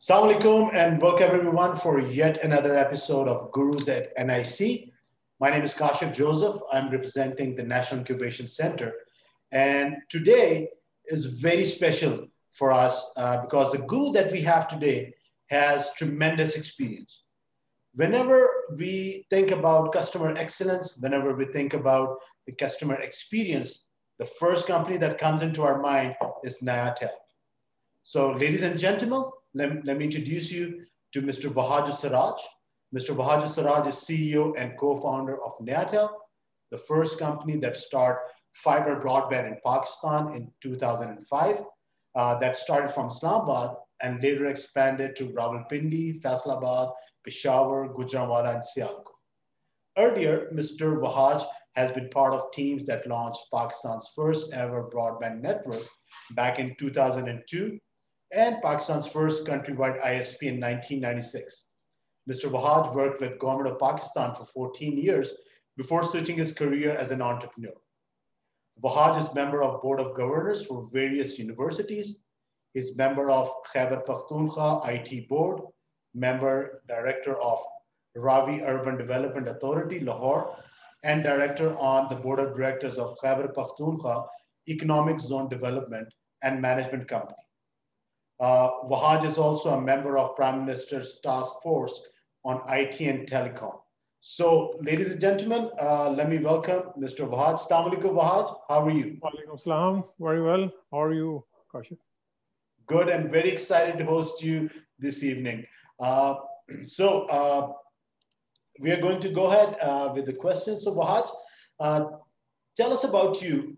Assalamu alaikum and welcome everyone for yet another episode of Gurus at NIC. My name is Kashif Joseph. I'm representing the National Incubation Center. And today is very special for us because the guru that we have today has tremendous experience. Whenever we think about customer excellence, whenever we think about the customer experience, the first company that comes into our mind is Nayatel. So ladies and gentlemen, let me introduce you to Mr. Wahaj Siraj. Mr. Wahaj Siraj is CEO and co-founder of Nayatel, the first company that started fiber broadband in Pakistan in 2005. That started from Islamabad and later expanded to Rawalpindi, Faisalabad, Peshawar, Gujranwala, and Sialkot. Earlier, Mr. Wahaj has been part of teams that launched Pakistan's first ever broadband network back in 2002 and Pakistan's first countrywide ISP in 1996. Mr. Wahaj worked with government of Pakistan for 14 years before switching his career as an entrepreneur. Wahaj is member of Board of Governors for various universities. He's member of Khyber Pakhtunkhwa IT Board, member director of Ravi Urban Development Authority, Lahore, and director on the Board of Directors of Khyber Pakhtunkhwa Economic Zone Development and Management Company. Wahaj is also a member of Prime Minister's Task Force on IT and Telecom. So, ladies and gentlemen, let me welcome Mr. Wahaj. Assalamu alaikum, Wahaj. How are you? Walaikum salam. Very well. How are you, Kashif? Good, and very excited to host you this evening. We are going to go ahead with the questions. So, Wahaj, tell us about you.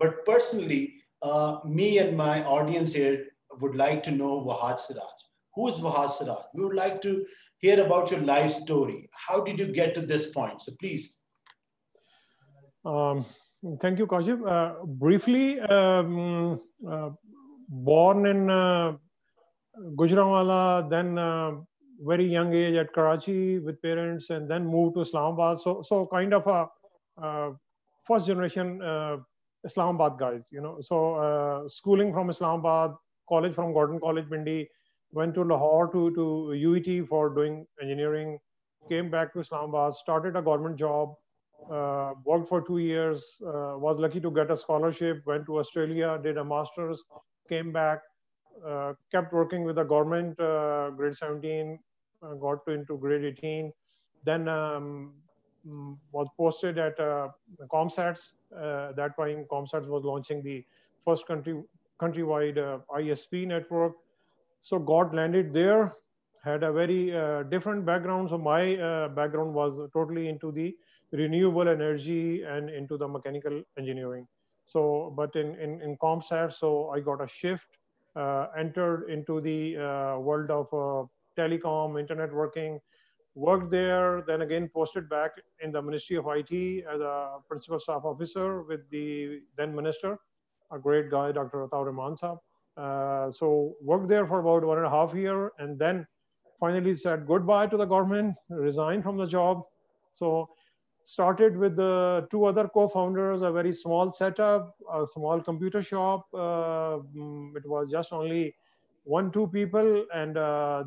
But personally, me and my audience here would like to know Wahaj Siraj. Who is Wahaj Siraj? We would like to hear about your life story. How did you get to this point? So please. Thank you, Kashif. Briefly, born in Gujranwala, then very young age at Karachi with parents, and then moved to Islamabad. So kind of a first generation Islamabad guys, you know. So schooling from Islamabad, college from Gordon College, Pindi, went to Lahore to UET for doing engineering, came back to Islamabad, started a government job, worked for 2 years, was lucky to get a scholarship, went to Australia, did a master's, came back, kept working with the government, grade 17, got into grade 18, then was posted at Comsats. That time Comsats was launching the first countrywide ISP network. So got landed there, had a very different background. So my background was totally into the renewable energy and into the mechanical engineering. So, but in Comsats, so I got a shift, entered into the world of telecom, internet working, worked there, then again posted back in the Ministry of IT as a principal staff officer with the then minister, a great guy, Dr. Ataur Rahman Saab. So worked there for about 1.5 years, and then finally said goodbye to the government, resigned from the job. So started with the 2 other co-founders, a very small setup, a small computer shop. It was just only 1-2 people, and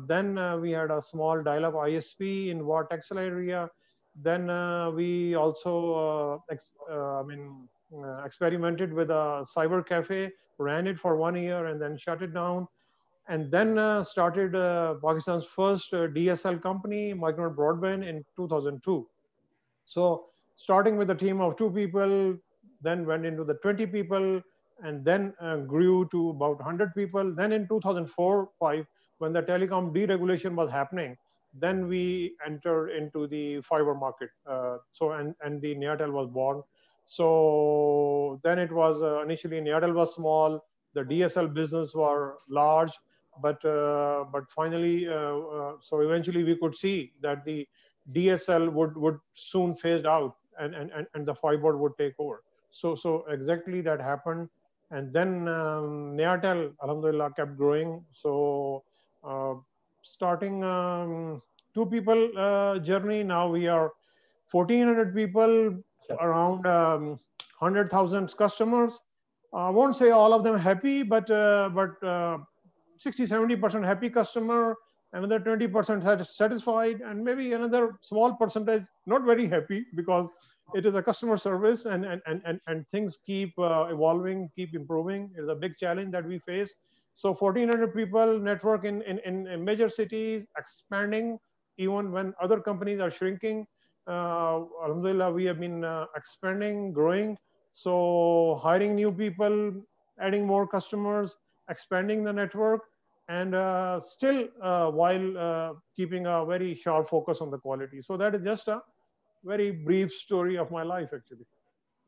then we had a small dial-up ISP in Wat Excel area. Then we also experimented with a cyber cafe, ran it for 1 year, and then shut it down. And then started Pakistan's first DSL company, Micronet Broadband, in 2002. So starting with a team of 2 people, then went into the 20 people, and then grew to about 100 people. Then in 2004-05, when the telecom deregulation was happening, then we entered into the fiber market. And the Nayatel was born. So then it was initially Nayatel was small, the DSL business were large, but finally, so eventually we could see that the DSL would soon phase out, and the fiber would take over. So exactly that happened. And then Nayatel, alhamdulillah, kept growing. So starting 2 people journey, now we are 1,400 people, around 100,000 customers. I won't say all of them happy, but 60-70% happy customer, another 20% satisfied, and maybe another small percentage not very happy, because it is a customer service, and things keep evolving, keep improving. It's a big challenge that we face. So 1,400 people network in major cities, expanding even when other companies are shrinking. Alhamdulillah, we have been expanding, growing. So hiring new people, adding more customers, expanding the network, and still while keeping a very sharp focus on the quality. So that is just a very brief story of my life, actually.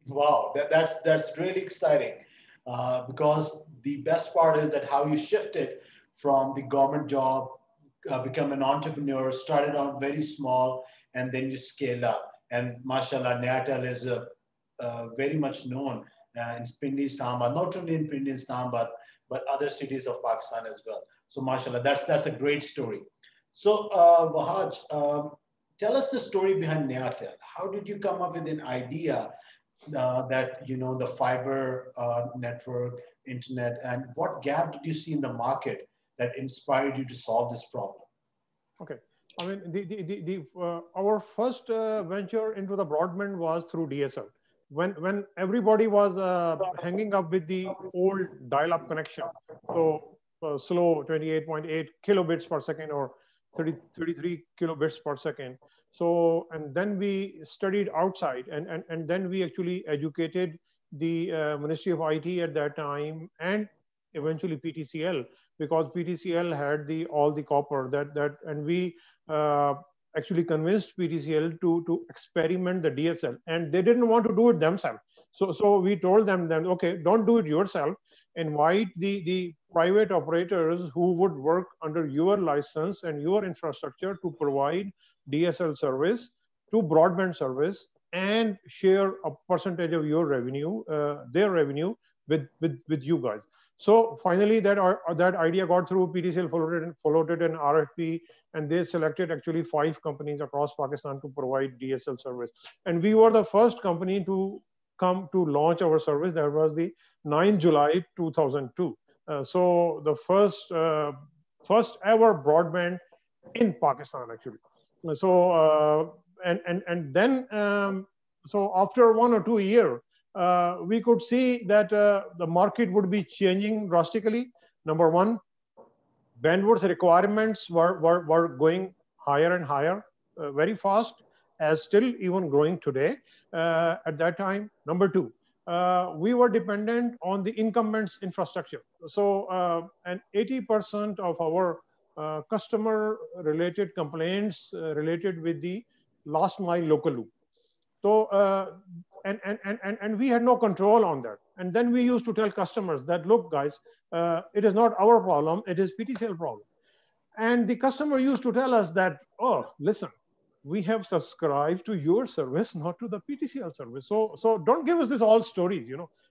Wow, that's really exciting, because the best part is that how you shifted from the government job, become an entrepreneur, started out very small, and then you scale up. And mashallah, Nayatel is very much known in Pindi, Islamabad, not only in Pindi, Islamabad, but other cities of Pakistan as well. So mashallah, that's a great story. So Wahaj, tell us the story behind Nayatel. How did you come up with an idea that, the fiber network, internet, and what gap did you see in the market that inspired you to solve this problem? Okay. I mean, our first venture into the broadband was through DSL. When everybody was hanging up with the old dial-up connection, so slow 28.8 kilobits per second or 33 kilobits per second. So, and then we studied outside, and then we actually educated the Ministry of IT at that time, and eventually PTCL, because PTCL had all the copper and we actually convinced PTCL to experiment the DSL, and they didn't want to do it themselves. So we told them that, okay, don't do it yourself. Invite the private operators who would work under your license and your infrastructure to provide DSL service to broadband service, and share a percentage of your revenue, their revenue, with you guys. So finally, that idea got through. PTCL followed it in RFP, and they selected actually 5 companies across Pakistan to provide DSL service. And we were the first company to come to launch our service. That was the 9th July 2002. So the first ever broadband in Pakistan, actually. So and then so after 1 or 2 years, we could see that the market would be changing drastically. Number one, bandwidth requirements were going higher and higher very fast, as still even growing today at that time. Number two, we were dependent on the incumbents' infrastructure. So, and 80% of our customer-related complaints related with the last mile local loop. So, and we had no control on that. And then we used to tell customers that, look, guys, it is not our problem, it is PTCL problem. And the customer used to tell us that, oh, listen, we have subscribed to your service, not to the PTCL service. So don't give us this all stories, you know.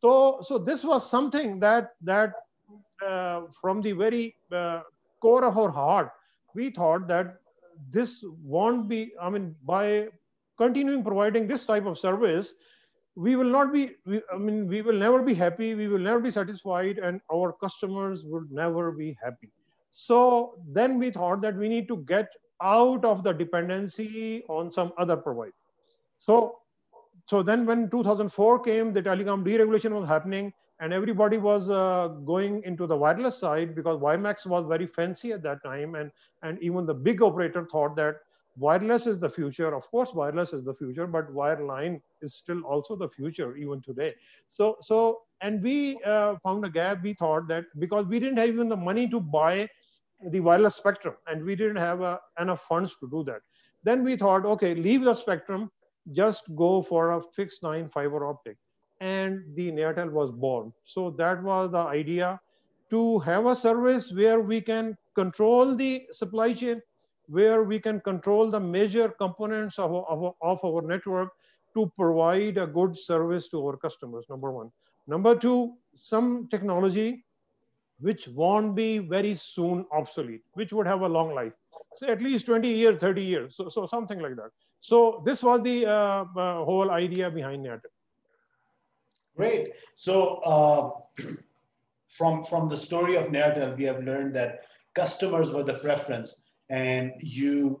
So this was something that from the very core of our heart, we thought that this won't be, I mean, by continuing providing this type of service, we will not be, we will never be happy, we will never be satisfied, and our customers would never be happy. So then we thought that we need to get out of the dependency on some other provider. So then when 2004 came, the telecom deregulation was happening, and everybody was going into the wireless side, because WiMAX was very fancy at that time, and even the big operator thought that wireless is the future. Of course, wireless is the future, but wireline is still also the future even today. So and we found a gap. We thought that because we didn't have even the money to buy the wireless spectrum, and we didn't have enough funds to do that. Then we thought, okay, leave the spectrum, just go for a fixed line fiber optic. And the Nayatel was born. So that was the idea, to have a service where we can control the supply chain, where we can control the major components of our network to provide a good service to our customers, number one. Number two, some technology which won't be very soon obsolete, which would have a long life. So at least 20 years, 30 years, so something like that. So this was the whole idea behind Nayatel. Great. So from the story of Nayatel, we have learned that customers were the preference, and you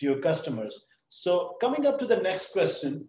to your customers. So coming up to the next question,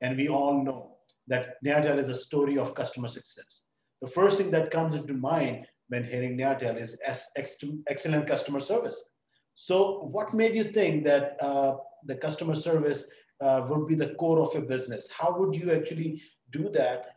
and we all know that Nayatel is a story of customer success. The first thing that comes into mind when hearing Nayatel is excellent customer service. So what made you think that the customer service would be the core of your business? How would you actually do that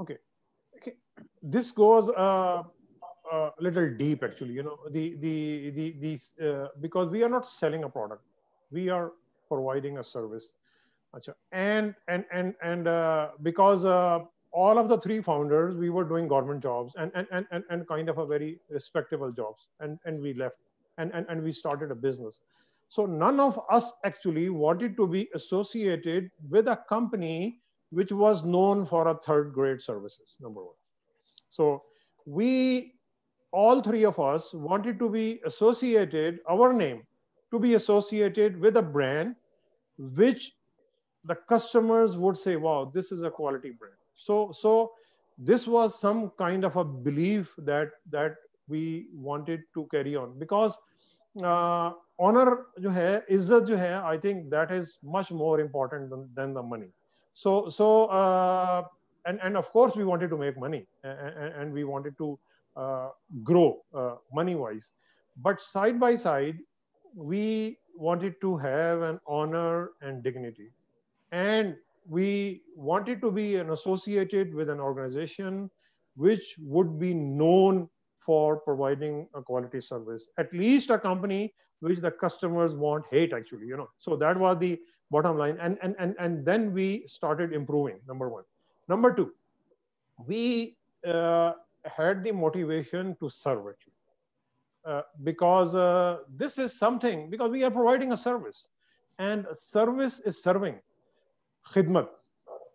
Okay. This goes a little deep, actually. You know, because we are not selling a product, we are providing a service. And because all of the three founders, we were doing government jobs and kind of a very respectable jobs, and we left and we started a business. So none of us actually wanted to be associated with a company which was known for a third grade services, number one. So we, all three of us, wanted to be associated, our name, to be associated with a brand which the customers would say, wow, this is a quality brand. So this was some kind of a belief that we wanted to carry on, because honor jo hai, izzat jo hai, I think that is much more important than the money. And of course we wanted to make money, and we wanted to grow money wise, but side by side we wanted to have an honor and dignity, and we wanted to be associated with an organization which would be known for providing a quality service, at least a company which the customers won't hate, actually, you know. So that was the bottom line, and then we started improving, number one. Number two, we had the motivation to serve, actually, because this is something, because we are providing a service, and service is serving, khidmat.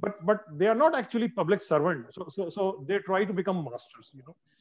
but they are not actually public servant, so they try to become masters, you know.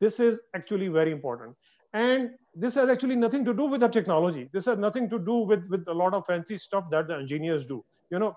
This is actually very important, and this has actually nothing to do with the technology. This has nothing to do with a lot of fancy stuff that the engineers do, you know.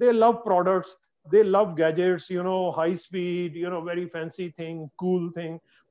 They love products, they love gadgets, you know, high speed, you know, very fancy thing, cool thing.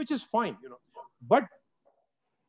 which is fine, you know. But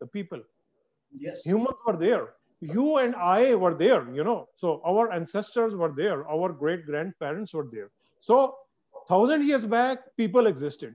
The people. Yes. Humans were there. You and I were there, you know. So our ancestors were there. Our great grandparents were there. So 1000 years back, people existed.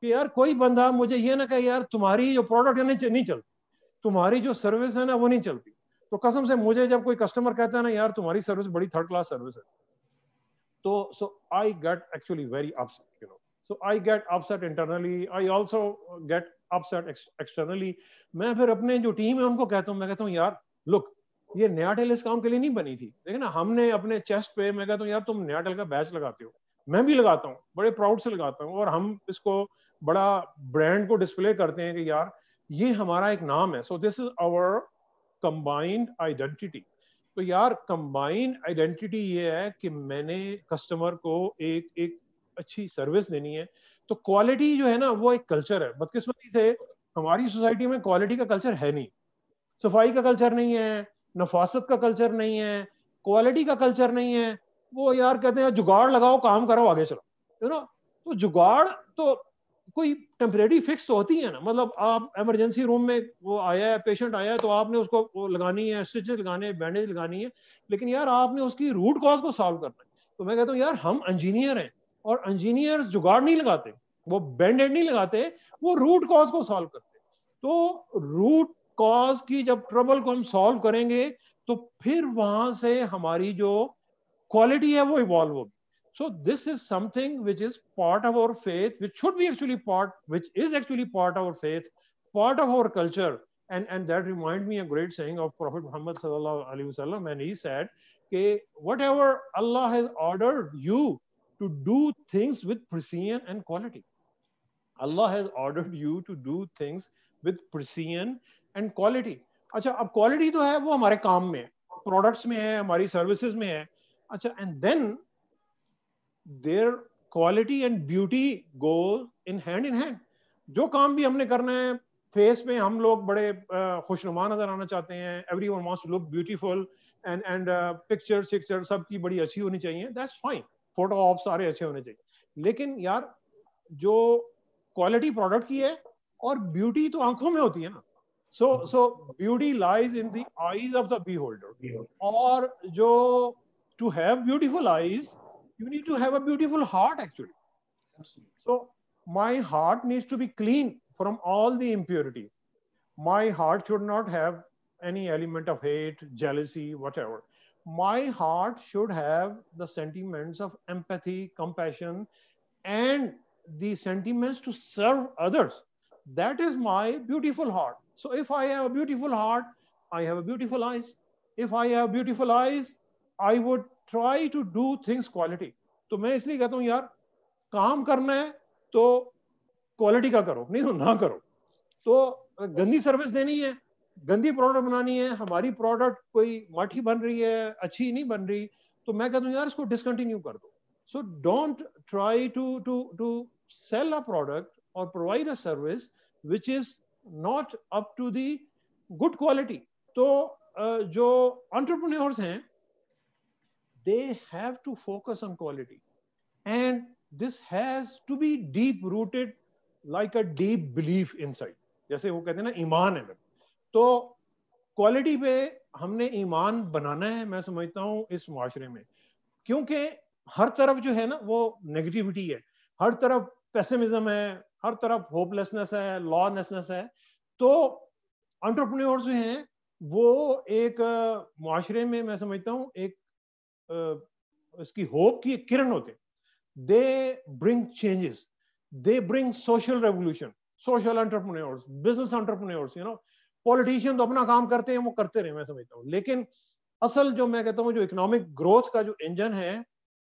کہ یار کوئی بندہ مجھے یہ نہ کہے یار تمہاری جو پروڈکٹ ہے نہیں چلتی, تمہاری جو سروس ہے نا وہ نہیں چلتی. تو قسم سے مجھے جب کوئی کسٹمر کہتا ہے نا یار تمہاری سروس بڑی تھرڈ کلاس سروس ہے, تو so I get actually very upset, you know. So I get upset internally. I also get upset externally. میں پھر اپنے جو ٹیم ہے ان کو کہتا ہوں, میں کہتا ہوں یار لک, یہ نیا ٹیل اس کام کے لیے نہیں بنی تھی, لیکن ہم نے اپنے چیسٹ پہ, میں کہتا ہوں یار تم نیا ٹیل کا بیچ لگاتے ہو, میں بھی لگاتا ہوں, بڑے پراؤڈ سے لگاتا ہوں, اور ہم اس کو بڑا برانڈ کو ڈسپلے کرتے ہیں کہ یار یہ ہمارا ایک نام ہے. سو دس از آور کمبائنڈ آئیڈینٹی. تو یار کمبائنڈ آئیڈینٹی یہ ہے کہ میں نے کسٹمر کو ایک اچھی سروس دینی ہے. تو کوالٹی جو ہے نا وہ ایک کلچر ہے. بدقسمتی سے ہماری سوسائٹی میں کوالٹی کا کلچر ہے نہیں, صفائی کا کلچر نہیں ہے, نفاست کا کلچر نہیں ہے, کوالٹی کا کلچر نہیں ہے. وہ یار کہتے ہیں جگاڑ لگاؤ کام کرو آگے چلو, یو نو. تو جگاڑ تو کوئی ٹیمپریری فکس تو ہوتی ہے نا, مطلب آپ ایمرجنسی روم میں وہ آیا ہے, پیشنٹ آیا ہے, تو آپ نے اس کو وہ لگانی ہے, اسٹچ لگانے, بینڈیج لگانی ہے, لیکن یار آپ نے اس کی روٹ کاز کو سالو کرنا ہے. تو میں کہتا ہوں یار ہم انجینئر ہیں, اور انجینئرز جگاڑ نہیں لگاتے, وہ بینڈیج نہیں لگاتے, وہ روٹ کاز کو سالو کرتے. تو روٹ کاز کی جب ٹربل کو ہم سالو کریں گے تو پھر وہاں سے ہماری جو کوالٹی ہے وہ ایوالو ہوگی. So this is something which is part of our faith, which should be actually part, which is actually part of our faith, part of our culture. And that reminds me a great saying of Prophet Muhammad sallallahu alaihi wasallam, and he said, okay, whatever Allah has ordered you to do things with precision and quality. Allah has ordered you to do things with precision and quality. اچھا اب quality تو ہے وہ ہمارے کام میں, products میں ہے, ہماری سروسز میں ہے. اچھا and then their quality and beauty go in hand. جو کام بھی ہم نے کرنا ہے, فیس پہ ہم لوگ بڑے خوشنما نظر آنا چاہتے ہیں, everyone wants to look beautiful, and picture سب کی بڑی اچھی ہونی چاہیے, that's fine, فوٹو آپ سارے اچھے ہونے چاہیے, لیکن یار جو کوالٹی پروڈکٹ کی ہے اور بیوٹی تو آنکھوں میں ہوتی ہے نا. so beauty lies in the eyes of the beholder. اور جو to have beautiful eyes, you need to have a beautiful heart actually. Absolutely. So my heart needs to be clean from all the impurity. My heart should not have any element of hate, jealousy, whatever. My heart should have the sentiments of empathy, compassion, and the sentiments to serve others. That is my beautiful heart. So if I have a beautiful heart, I have a beautiful eyes. If I have beautiful eyes, I would try to do things quality. تو میں اس لیے کہتا ہوں یار کام کرنا ہے تو quality کا کرو, نہیں تو نہ کرو. تو گندی سروس دینی ہے, گندی پروڈکٹ بنانی ہے, ہماری پروڈکٹ کوئی ماٹھی بن رہی ہے, اچھی نہیں بن رہی, تو میں کہتا ہوں یار اس کو ڈسکنٹینیو کر دو. So don't try to sell a product or provide a service which is not up to the good quality. تو جو entrepreneurs ہیں, they have to focus on quality, and this has to be deep rooted like a deep belief inside. جیسے وہ کہتے ہیں نا ایمان ہے. تو کوالٹی پہ ہم نے ایمان بنانا ہے میں سمجھتا ہوں اس معاشرے میں, کیونکہ ہر طرف جو ہے نا وہ نیگیٹیوٹی ہے, ہر طرف پیسمزم ہے, ہر طرف ہوپ لیسنس ہے, لا لیسنس ہے. تو انٹرپرینیورز جو ہیں وہ ایک معاشرے میں میں سمجھتا ہوں ایک اس کی ہوپ کی ایک کرن ہوتے ہیں. They bring changes, they bring social revolution. Social entrepreneurs, business entrepreneurs, you know. Politician تو اپنا کام کرتے ہیں, وہ کرتے رہے میں سمجھتا ہوں, لیکن اصل جو میں کہتا ہوں جو اکنامک گروتھ کا جو انجن ہے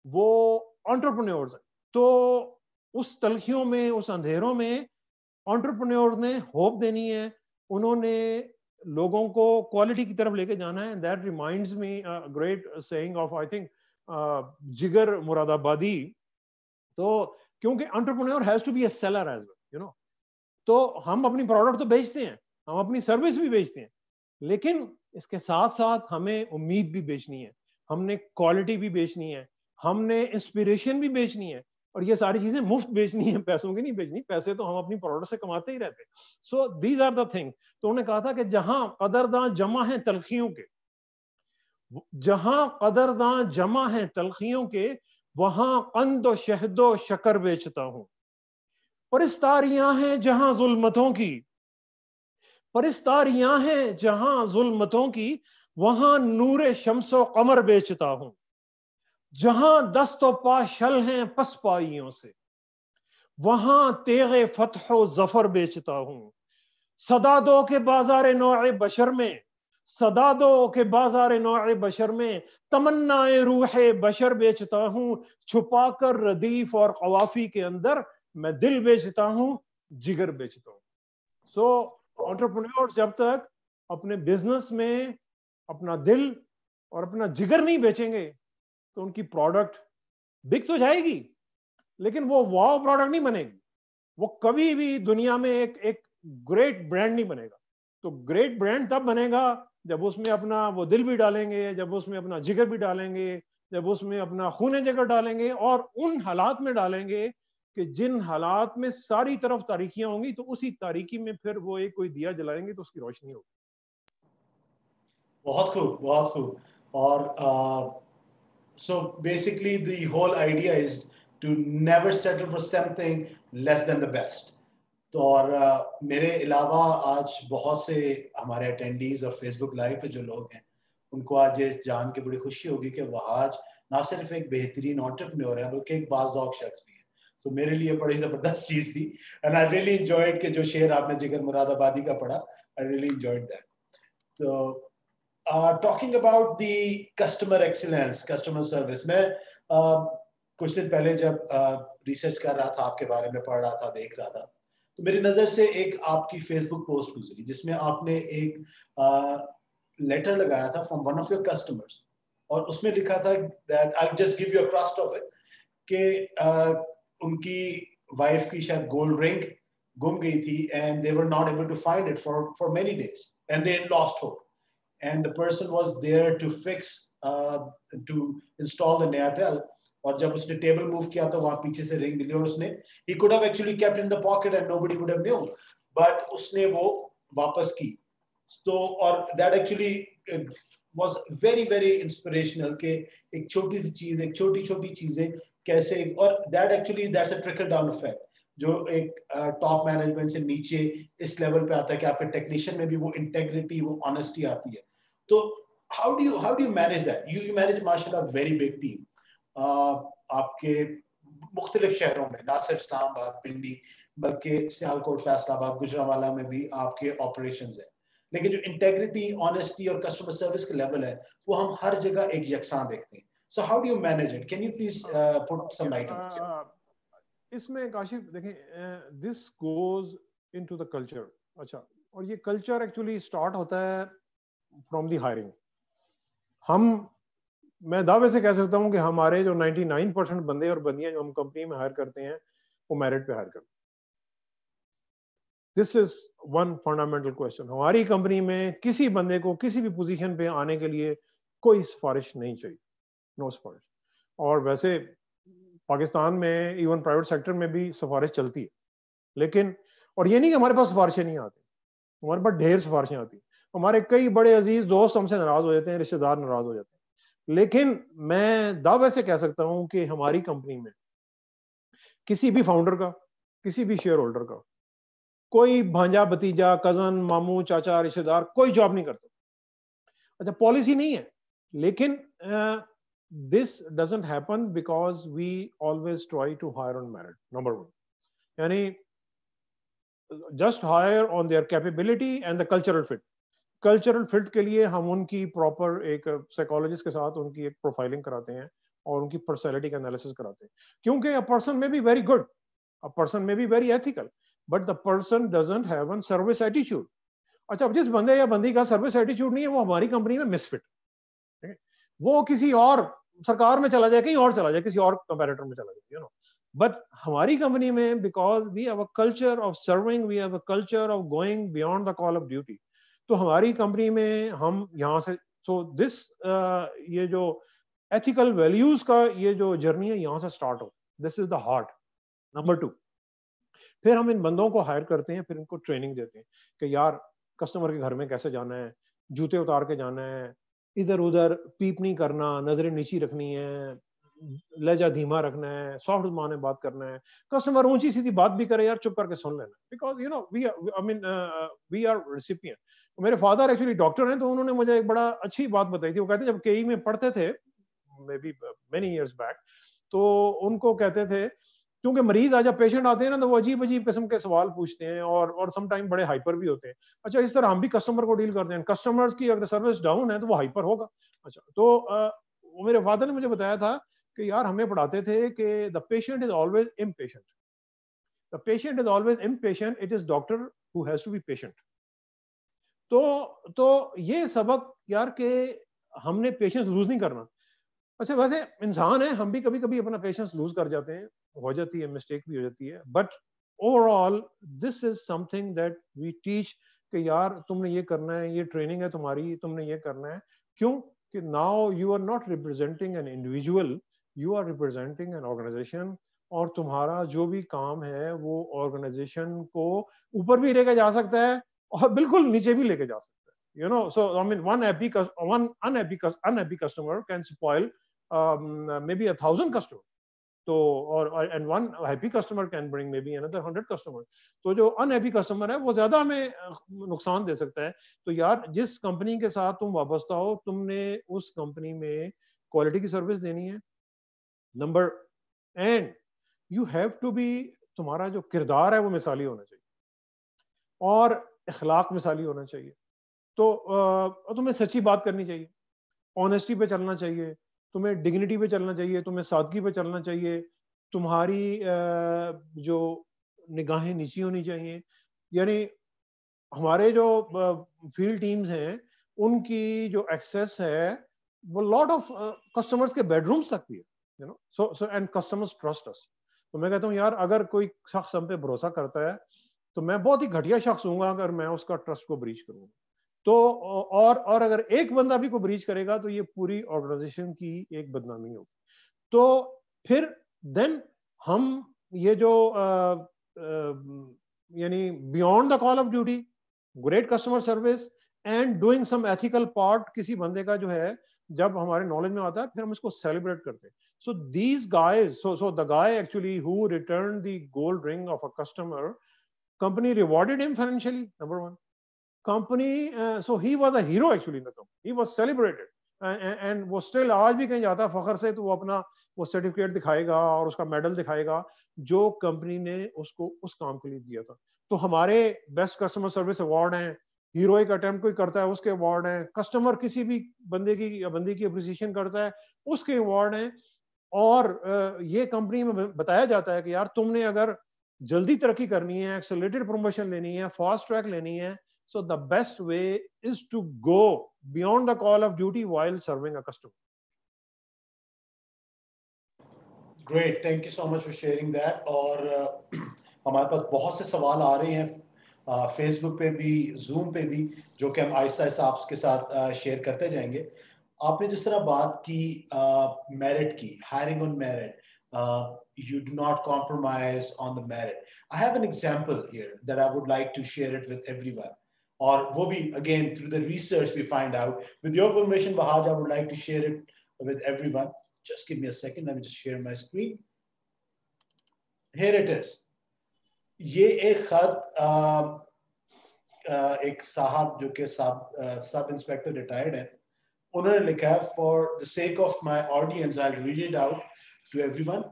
وہ انٹرپرینیورز ہیں. تو اس تلخیوں میں, اس اندھیروں میں انٹرپرینیورز نے ہوپ دینی ہے, انہوں نے لوگوں کو کوالٹی کی طرف لے کے جانا ہے. That reminds me great saying of I think Jigar Moradabadi. تو کیونکہ entrepreneur has to be a seller as well, you know. تو ہم اپنی پروڈکٹ تو بیچتے ہیں, ہم اپنی سروس بھی بیچتے ہیں, لیکن اس کے ساتھ ساتھ ہمیں امید بھی بیچنی ہے, ہم نے کوالٹی بھی بیچنی ہے, ہم نے انسپریشن بھی بیچنی ہے, اور یہ ساری چیزیں مفت بیچنی ہیں, پیسوں کی نہیں بیچنی. پیسے تو ہم اپنی پروڈکٹ سے کماتے ہی رہتے. So these are the thing. تو انہوں نے کہا تھا کہ جہاں قدرداں جمع ہیں تلخیوں کے, جہاں قدرداں جمع ہیں تلخیوں کے, وہاں قند و شہد و شکر بیچتا ہوں. پرستاریاں ہیں جہاں ظلمتوں کی، پرستاریاں ہیں جہاں ظلمتوں کی، وہاں نور شمس و قمر بیچتا ہوں، جہاں دست و پا شل ہیں پسپائیوں سے، وہاں تیغ فتح و ظفر بیچتا ہوں، صدا دو کے بازار نوع بشر میں، صدا دو کے بازار نوع بشر میں، تمنا روح بشر بیچتا ہوں، چھپا کر ردیف اور قوافی کے اندر میں دل بیچتا ہوں، جگر بیچتا ہوں۔ سو انٹرپرینیورز جب تک اپنے بزنس میں اپنا دل اور اپنا جگر نہیں بیچیں گے تو ان کی پروڈکٹ بک تو جائے گی لیکن وہ واو پروڈکٹ نہیں بنے گی، وہ کبھی بھی دنیا میں ایک گریٹ برانڈ نہیں بنے گا۔ تو گریٹ برانڈ تب بنے گا جب اس میں اپنا وہ دل بھی ڈالیں گے، جب اس میں اپنا جگر بھی ڈالیں گے، جب اس میں اپنا خون جگر ڈالیں گے، اور ان حالات میں ڈالیں گے کہ جن حالات میں ساری طرف تاریکیاں ہوں گی تو اسی تاریکی میں پھر وہ ایک کوئی دیا جلائیں گے تو اس کی روشنی ہوگی۔ بہت خوب، بہت خوب۔ اور so basically the whole idea is to never settle for something less than the best. تو اور میرے علاوہ آج بہت سے ہمارے اٹینڈیز اور فیس بک لائیو پہ جو لوگ ہیں ان کو آج یہ جان کے بڑی خوشی ہوگی کہ وہاج نہ صرف ایک بہترین انٹرپرینور ہے بلکہ ایک باذوق شخص بھی ہے۔ سو میرے لیے بڑی زبردست چیز تھی اینڈ آئی ریئلی انجوائڈ کہ جو شعر آپ نے جگر مراد آبادی کا پڑھا، آئی ریئلی انجوائڈ دیٹ۔ تو talking about the customer excellence, customer service، میں کچھ دن پہلے جب ریسرچ کر رہا تھا، آپ کے بارے میں پڑھ رہا تھا، دیکھ رہا تھا، تو میری نظر سے ایک آپ کی فیس بک پوسٹ گزری جس میں آپ نے ایک لیٹر لگایا تھا from one of your customers, اور اس میں لکھا تھا that I'll just give you a crust of it کہ ان کی وائف کی شاید گولڈ رنگ گم گئی تھی and they were not able to find it for many days and they lost hope. And the person was there to fix, to install the Nayatel. اور جب اس نے ٹیبل موو کیا تو وہاں پیچھے سے رنگ ملی، اور اس نے he could have actually kept in the pocket and nobody would have known, but اس نے وہ واپس کی۔ تو اور that actually was very very inspirational کہ ایک چھوٹی سی چیز، ایک چھوٹی چھوٹی چیزیں کیسے، اور that actually that's a trickle down effect جو ایک ٹاپ مینجمنٹ سے نیچے اس لیول پہ آتا ہے کہ آپ کے ٹیکنیشین میں بھی وہ انٹیگریٹی، وہ آنیسٹی آتی ہے۔ تو how do you manage that? You manage mashallah very big team. آپ کے مختلف شہروں میں، نہ صرف اسلام آباد، پنڈی، بلکہ سیالکوٹ، فیصل آباد، گجرانوالہ میں بھی آپ کے آپریشنز ہیں، لیکن جو انٹیگریٹی، آنیسٹی اور کسٹمر سروس کا لیول ہے وہ ہم ہر جگہ ایک یکساں دیکھتے ہیں۔ So how do you manage it? Can you please put some light on this? اس میں کاشف دیکھیں، this goes into the culture. اچھا، اور یہ کلچر ایکچولی اسٹارٹ ہوتا ہے فرام دی ہائرنگ۔ میں دعوے سے کہہ سکتا ہوں کہ ہمارے جو 99% بندے اور بندیاں جو ہم کمپنی میں ہائر کرتے ہیں وہ میرٹ پہ ہائر کرتے ہیں۔ دس از ون فنڈامنٹل کوشچن۔ ہماری کمپنی میں کسی بندے کو کسی بھی پوزیشن پہ آنے کے لیے کوئی سفارش نہیں چاہیے، نو سفارش۔ اور ویسے پاکستان میں ایون پرائیویٹ سیکٹر میں بھی سفارش چلتی ہے، لیکن اور یہ نہیں کہ ہمارے پاس سفارشیں نہیں آتی، ہمارے پاس ڈھیر سفارشیں آتی ہیں۔ ہمارے کئی بڑے عزیز دوست ہم سے ناراض ہو جاتے ہیں، رشتے دار ناراض ہو جاتے ہیں، لیکن میں دعوے سے کہہ سکتا ہوں کہ ہماری کمپنی میں کسی بھی فاؤنڈر کا، کسی بھی شیئر ہولڈر کا کوئی بھانجا، بھتیجا، کزن، ماموں، چاچا، رشتے دار کوئی جاب نہیں کرتا۔ اچھا، پالیسی نہیں ہے، لیکن this doesn't happen because we always try to hire on merit, number one. یعنی just hire on their capability and the cultural fit. Cultural fit کے لیے ہم ان کی پراپر ایک سائیکالوجسٹ کے ساتھ ان کی ایک پروفائلنگ کراتے ہیں اور ان کی پرسنالٹی کا انالیسس کراتے ہیں، کیونکہ a person may be very good, a person may be very ethical, but the person doesn't have a service attitude. اچھا، جس بندے یا بندی کا سروس ایٹیچیوڈ نہیں ہے وہ ہماری کمپنی میں مس فٹ، وہ کسی اور سرکار میں چلا جائے، کہیں اور چلا جائے، کسی اور کمپیریٹر میں چلا جائے، بٹ ہماری کمپنی میں because we have a culture of serving, we have a culture of going beyond the call of duty, تو ہماری کمپنی میں ہم یہاں سے تو دس یہ جو ایتھیکل ویلیوز کا یہ جو جرنی ہے یہاں سے start who, this is the heart. Number 2، پھر ہم ان بندوں کو ہائر کرتے ہیں، پھر ان کو ٹریننگ دیتے ہیں کہ یار کسٹمر کے گھر میں کیسے جانا ہے، جوتے اتار کے جانا ہے، ادھر ادھر پیپ نہیں کرنا، نظریں نیچی رکھنی ہے، لہجہ دھیما رکھنا ہے, سافٹ زبان میں بات کرنا ہے. کسٹمر اونچی سیدھی بات بھی کرے یار, چپ کر کے سن لینا, because you know we are recipient. میرے فادر ایکچولی ڈاکٹر ہیں, تو انہوں نے مجھے ایک بڑا اچھی بات بتائی تھی. وہ کہتے ہیں جب KE میں پڑھتے تھے maybe many years back, تو ان کو کہتے تھے کیونکہ مریض جب پیشنٹ آتے ہیں نا تو وہ عجیب عجیب قسم کے سوال پوچھتے ہیں اور سم ٹائم بڑے ہائپر بھی ہوتے ہیں. اچھا اس طرح ہم بھی کسٹمر کو ڈیل کرتے ہیں, کسٹمرز کی اگر سروس ڈاؤن ہے تو وہ ہائپر ہوگا. اچھا تو میرے فادر نے مجھے بتایا تھا کہ یار ہمیں پڑھاتے تھے کہ the patient is always impatient, the patient is always impatient, it is doctor who has to be patient. تو یہ سبق یار کہ ہم نے پیشنس لوز نہیں کرنا. اچھا ویسے انسان ہے, ہم بھی کبھی کبھی اپنا پیشنس لوز کر جاتے ہیں, ہو جاتی ہے, مسٹیک بھی ہو جاتی ہے, but overall this is something that we teach کہ یار تم نے یہ کرنا ہے, یہ ٹریننگ ہے تمہاری, تم نے یہ کرنا ہے. کیوں کہ now you are not representing an individual, you are representing an organisation, اور تمہارا جو بھی کام ہے وہ آرگنائزیشن کو اوپر بھی لے کے جا سکتا ہے اور بالکل نیچے بھی لے کے جا سکتا ہے. You know, so I mean, one unhappy customer can spoil maybe 1,000 customers. So, and one happy customer can bring maybe another 100 customers. تو جو unhappy customer ہے وہ زیادہ ہمیں نقصان دے سکتا ہے. تو یار جس کمپنی کے ساتھ تم وابستہ ہو, تم نے اس کمپنی میں کوالٹی کی سروس دینی ہے, number, and you have to be, تمہارا جو کردار ہے وہ مثالی ہونا چاہیے اور اخلاق مثالی ہونا چاہیے. تو تمہیں سچی بات کرنی چاہیے, آنیسٹی پہ چلنا چاہیے, تمہیں ڈگنیٹی پہ چلنا چاہیے, تمہیں سادگی پہ چلنا چاہیے, تمہاری جو نگاہیں نیچی ہونی چاہیے. یعنی ہمارے جو فیلڈ ٹیمز ہیں ان کی جو ایکسیس ہے وہ لاٹ آف کسٹمرز کے بیڈ رومز تک بھی ہے, you know, so end customers trust us. تو میں کہتا ہوں یار اگر کوئی شخص ہم پہ بھروسہ کرتا ہے تو میں بہت ہی گھٹیا شخص ہوں گا اگر میں اس کا ٹرسٹ کو بریچ کروں گا. تو اور اگر ایک بندہ بھی کو بریچ کرے گا تو یہ پوری آرگنائزیشن کی ایک بدنامی ہوگی. تو پھر دین ہم یہ جو یعنی beyond the call of duty, great customer service and doing some ethical part کسی بندے کا جو ہے جب ہمارے نالج میں آتا ہے پھر ہم اس کو سیلیبریٹ کرتے ہیں. So these guys, so the guy actually who return the gold ring of a customer, company rewarded him financially, number one. Company, so he was a hero actually in the company. He was celebrated. And وہ still آج بھی کہیں جاتا ہے فخر سے تو وہ اپنا وہ سرٹیفکیٹ دکھائے گا اور اس کا میڈل دکھائے گا جو کمپنی نے اس کو اس کام کے لیے دیا تھا. تو ہمارے بیسٹ کسٹمر سروس ایوارڈ ہیں, ہیروئک اٹیمپٹ کوئی کرتا ہے اس کے ایوارڈ ہیں, کسٹمر کسی بھی بندے کی یا بندی کی اپریسیشن کرتا ہے اس کے ایوارڈ ہیں. اور یہ کمپنی میں بتایا جاتا ہے کہ یار تم نے اگر جلدی ترقی کرنی ہے, ایکسلریٹڈ پروموشن لینی ہے, فاسٹ ٹریک لینی ہے, so the best way is to go beyond the call of duty while serving a customer. Great, thank you so much for sharing that. اور ہمارے پاس بہت سے سوال آ رہے ہیں فیس بک پہ بھی, زوم پہ بھی, جو کہ ہم آہستہ آہستہ آپ کے ساتھ شیئر کرتے جائیں گے. آپ نے جس طرح بات کی میرٹ کی, hiring on merit, you do not compromise on the merit. I have an example here that I would like to share it with everyone. Or wo bhi, again, through the research we find out. With your permission, Wahaj, I would like to share it with everyone. Just give me a second. Let me just share my screen. Here it is. Ye ek khat ek sahab jo ke sub inspector retired hai, unhone likha hai, for the sake of my audience, I'll read it out to everyone.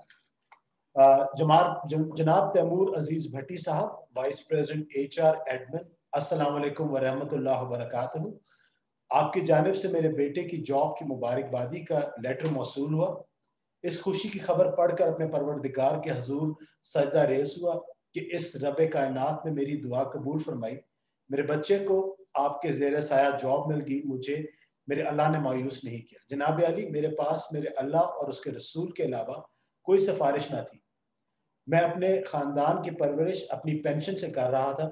جناب Timur عزیز بھٹی صاحب, vice president HR admin, السلام علیکم ورحمۃ اللہ وبرکاتہ. آپ کی جانب سے میرے بیٹے کی جاب کی مبارکبادی کا لیٹر موصول ہوا. اس خوشی کی خبر پڑھ کر اپنے پروردگار کے حضور سجدہ ریز ہوا کہ اس رب کائنات میں میری دعا قبول فرمائی. میرے بچے کو آپ کے زیر سایہ جاب مل گئی, مجھے میرے اللہ نے مایوس نہیں کیا. جناب علی, میرے پاس میرے اللہ اور اس کے رسول کے علاوہ کوئی سفارش نہ تھی. میں اپنے خاندان کی پرورش اپنی پینشن سے کر رہا تھا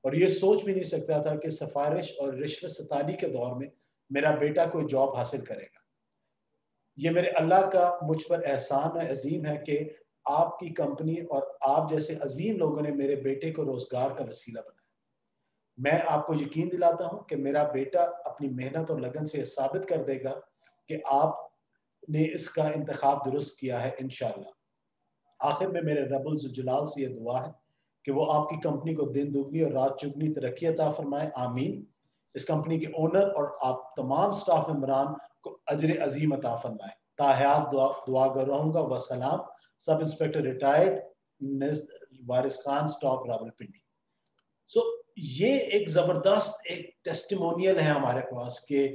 اور یہ سوچ بھی نہیں سکتا تھا کہ سفارش اور رشوت ستانی کے دور میں میرا بیٹا کوئی جاب حاصل کرے گا. یہ میرے اللہ کا مجھ پر احسان عظیم ہے کہ آپ کی کمپنی اور آپ جیسے عظیم لوگوں نے میرے بیٹے کو روزگار کا وسیلہ بنایا. میں آپ کو یقین دلاتا ہوں کہ میرا بیٹا اپنی محنت اور لگن سے ثابت کر دے گا کہ آپ نے اس کا انتخاب درست کیا ہے انشاءاللہ. آخر میں میرے رب الجلال سے یہ دعا ہے کہ وہ آپ کی کمپنی کو دن دگنی اور رات چگنی ترقی عطا فرمائے, آمین. اس کمپنی کے اونر اور آپ تمام سٹاف ممبران کو اجر عظیم عطا فرمائے. تاحیات دعا گر رہوں گا. وسلام. سب inspector retired Waris Khan, stop Rawalpindi. سو یہ ایک زبردست ایک ٹیسٹیمونیل ہے ہمارے پاس کہ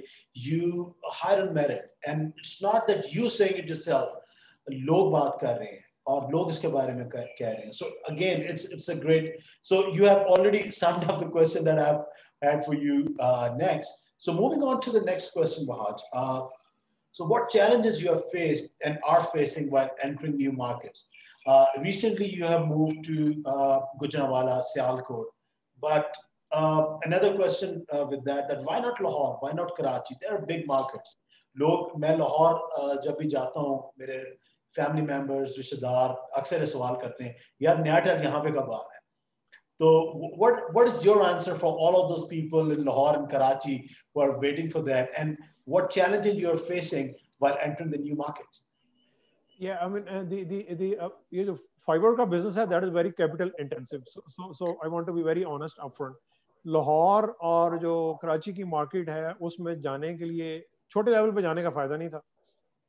you hire and merit, and it's not that you seeing it yourself, لوگ بات کر رہے ہیں اور لوگ اس کے بارے میں کہہ رہے ہیں. So again it's a great, so you have already summed up the question that I've had for you next. So moving on to the next question, Wahaj. So what challenges you have faced and are facing while entering new markets? Recently you have moved to Gujranwala, Sialkot, but another question with that why not Lahore, why not Karachi? They are big markets. لوگ, میں لاہور جب بھی جاتا ہوں, میرے family members, رشتہ دار اکثر یہ سوال کرتے ہیں یار نیاٹل یہاں پہ کب آ رہا ہے. تو what is your answer for all of those people in Lahore and Karachi who are waiting for that, and what challenges you are facing while entering the new markets? Yeah, I mean یہ جو fibre کا business ہے that is very capital intensive. So I want to be very honest upfront. Lahore اور جو کراچی کی market ہے اس میں جانے کے لیے چھوٹے لیول پہ جانے کا فائدہ نہیں تھا.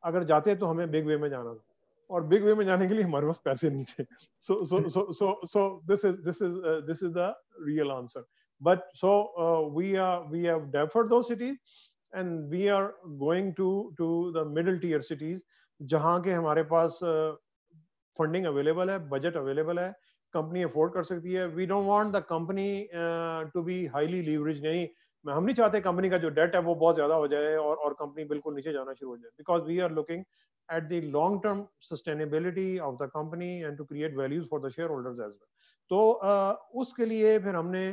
اگر جاتے تو ہمیں بگ وے میں جانا تھا, اور بگ وے میں جانے کے لیے ہمارے پاس پیسے نہیں تھے. So this is the real answer. But so we have deferred those cities and we are going to the middle tier cities جہاں کے ہمارے پاس فنڈنگ اویلیبل ہے, بجٹ اویلیبل ہے, کمپنی افورڈ کر سکتی ہے. We don't want the company to be highly leverage. نہیں, ہم نہیں چاہتے کمپنی کا جو ڈیٹ ہے وہ بہت زیادہ ہو جائے اور کمپنی بالکل نیچے جانا شروع ہو جائے, because we are looking at the long term sustainability of the company and to create values for the shareholders as well. تو اس کے لیے پھر ہم نے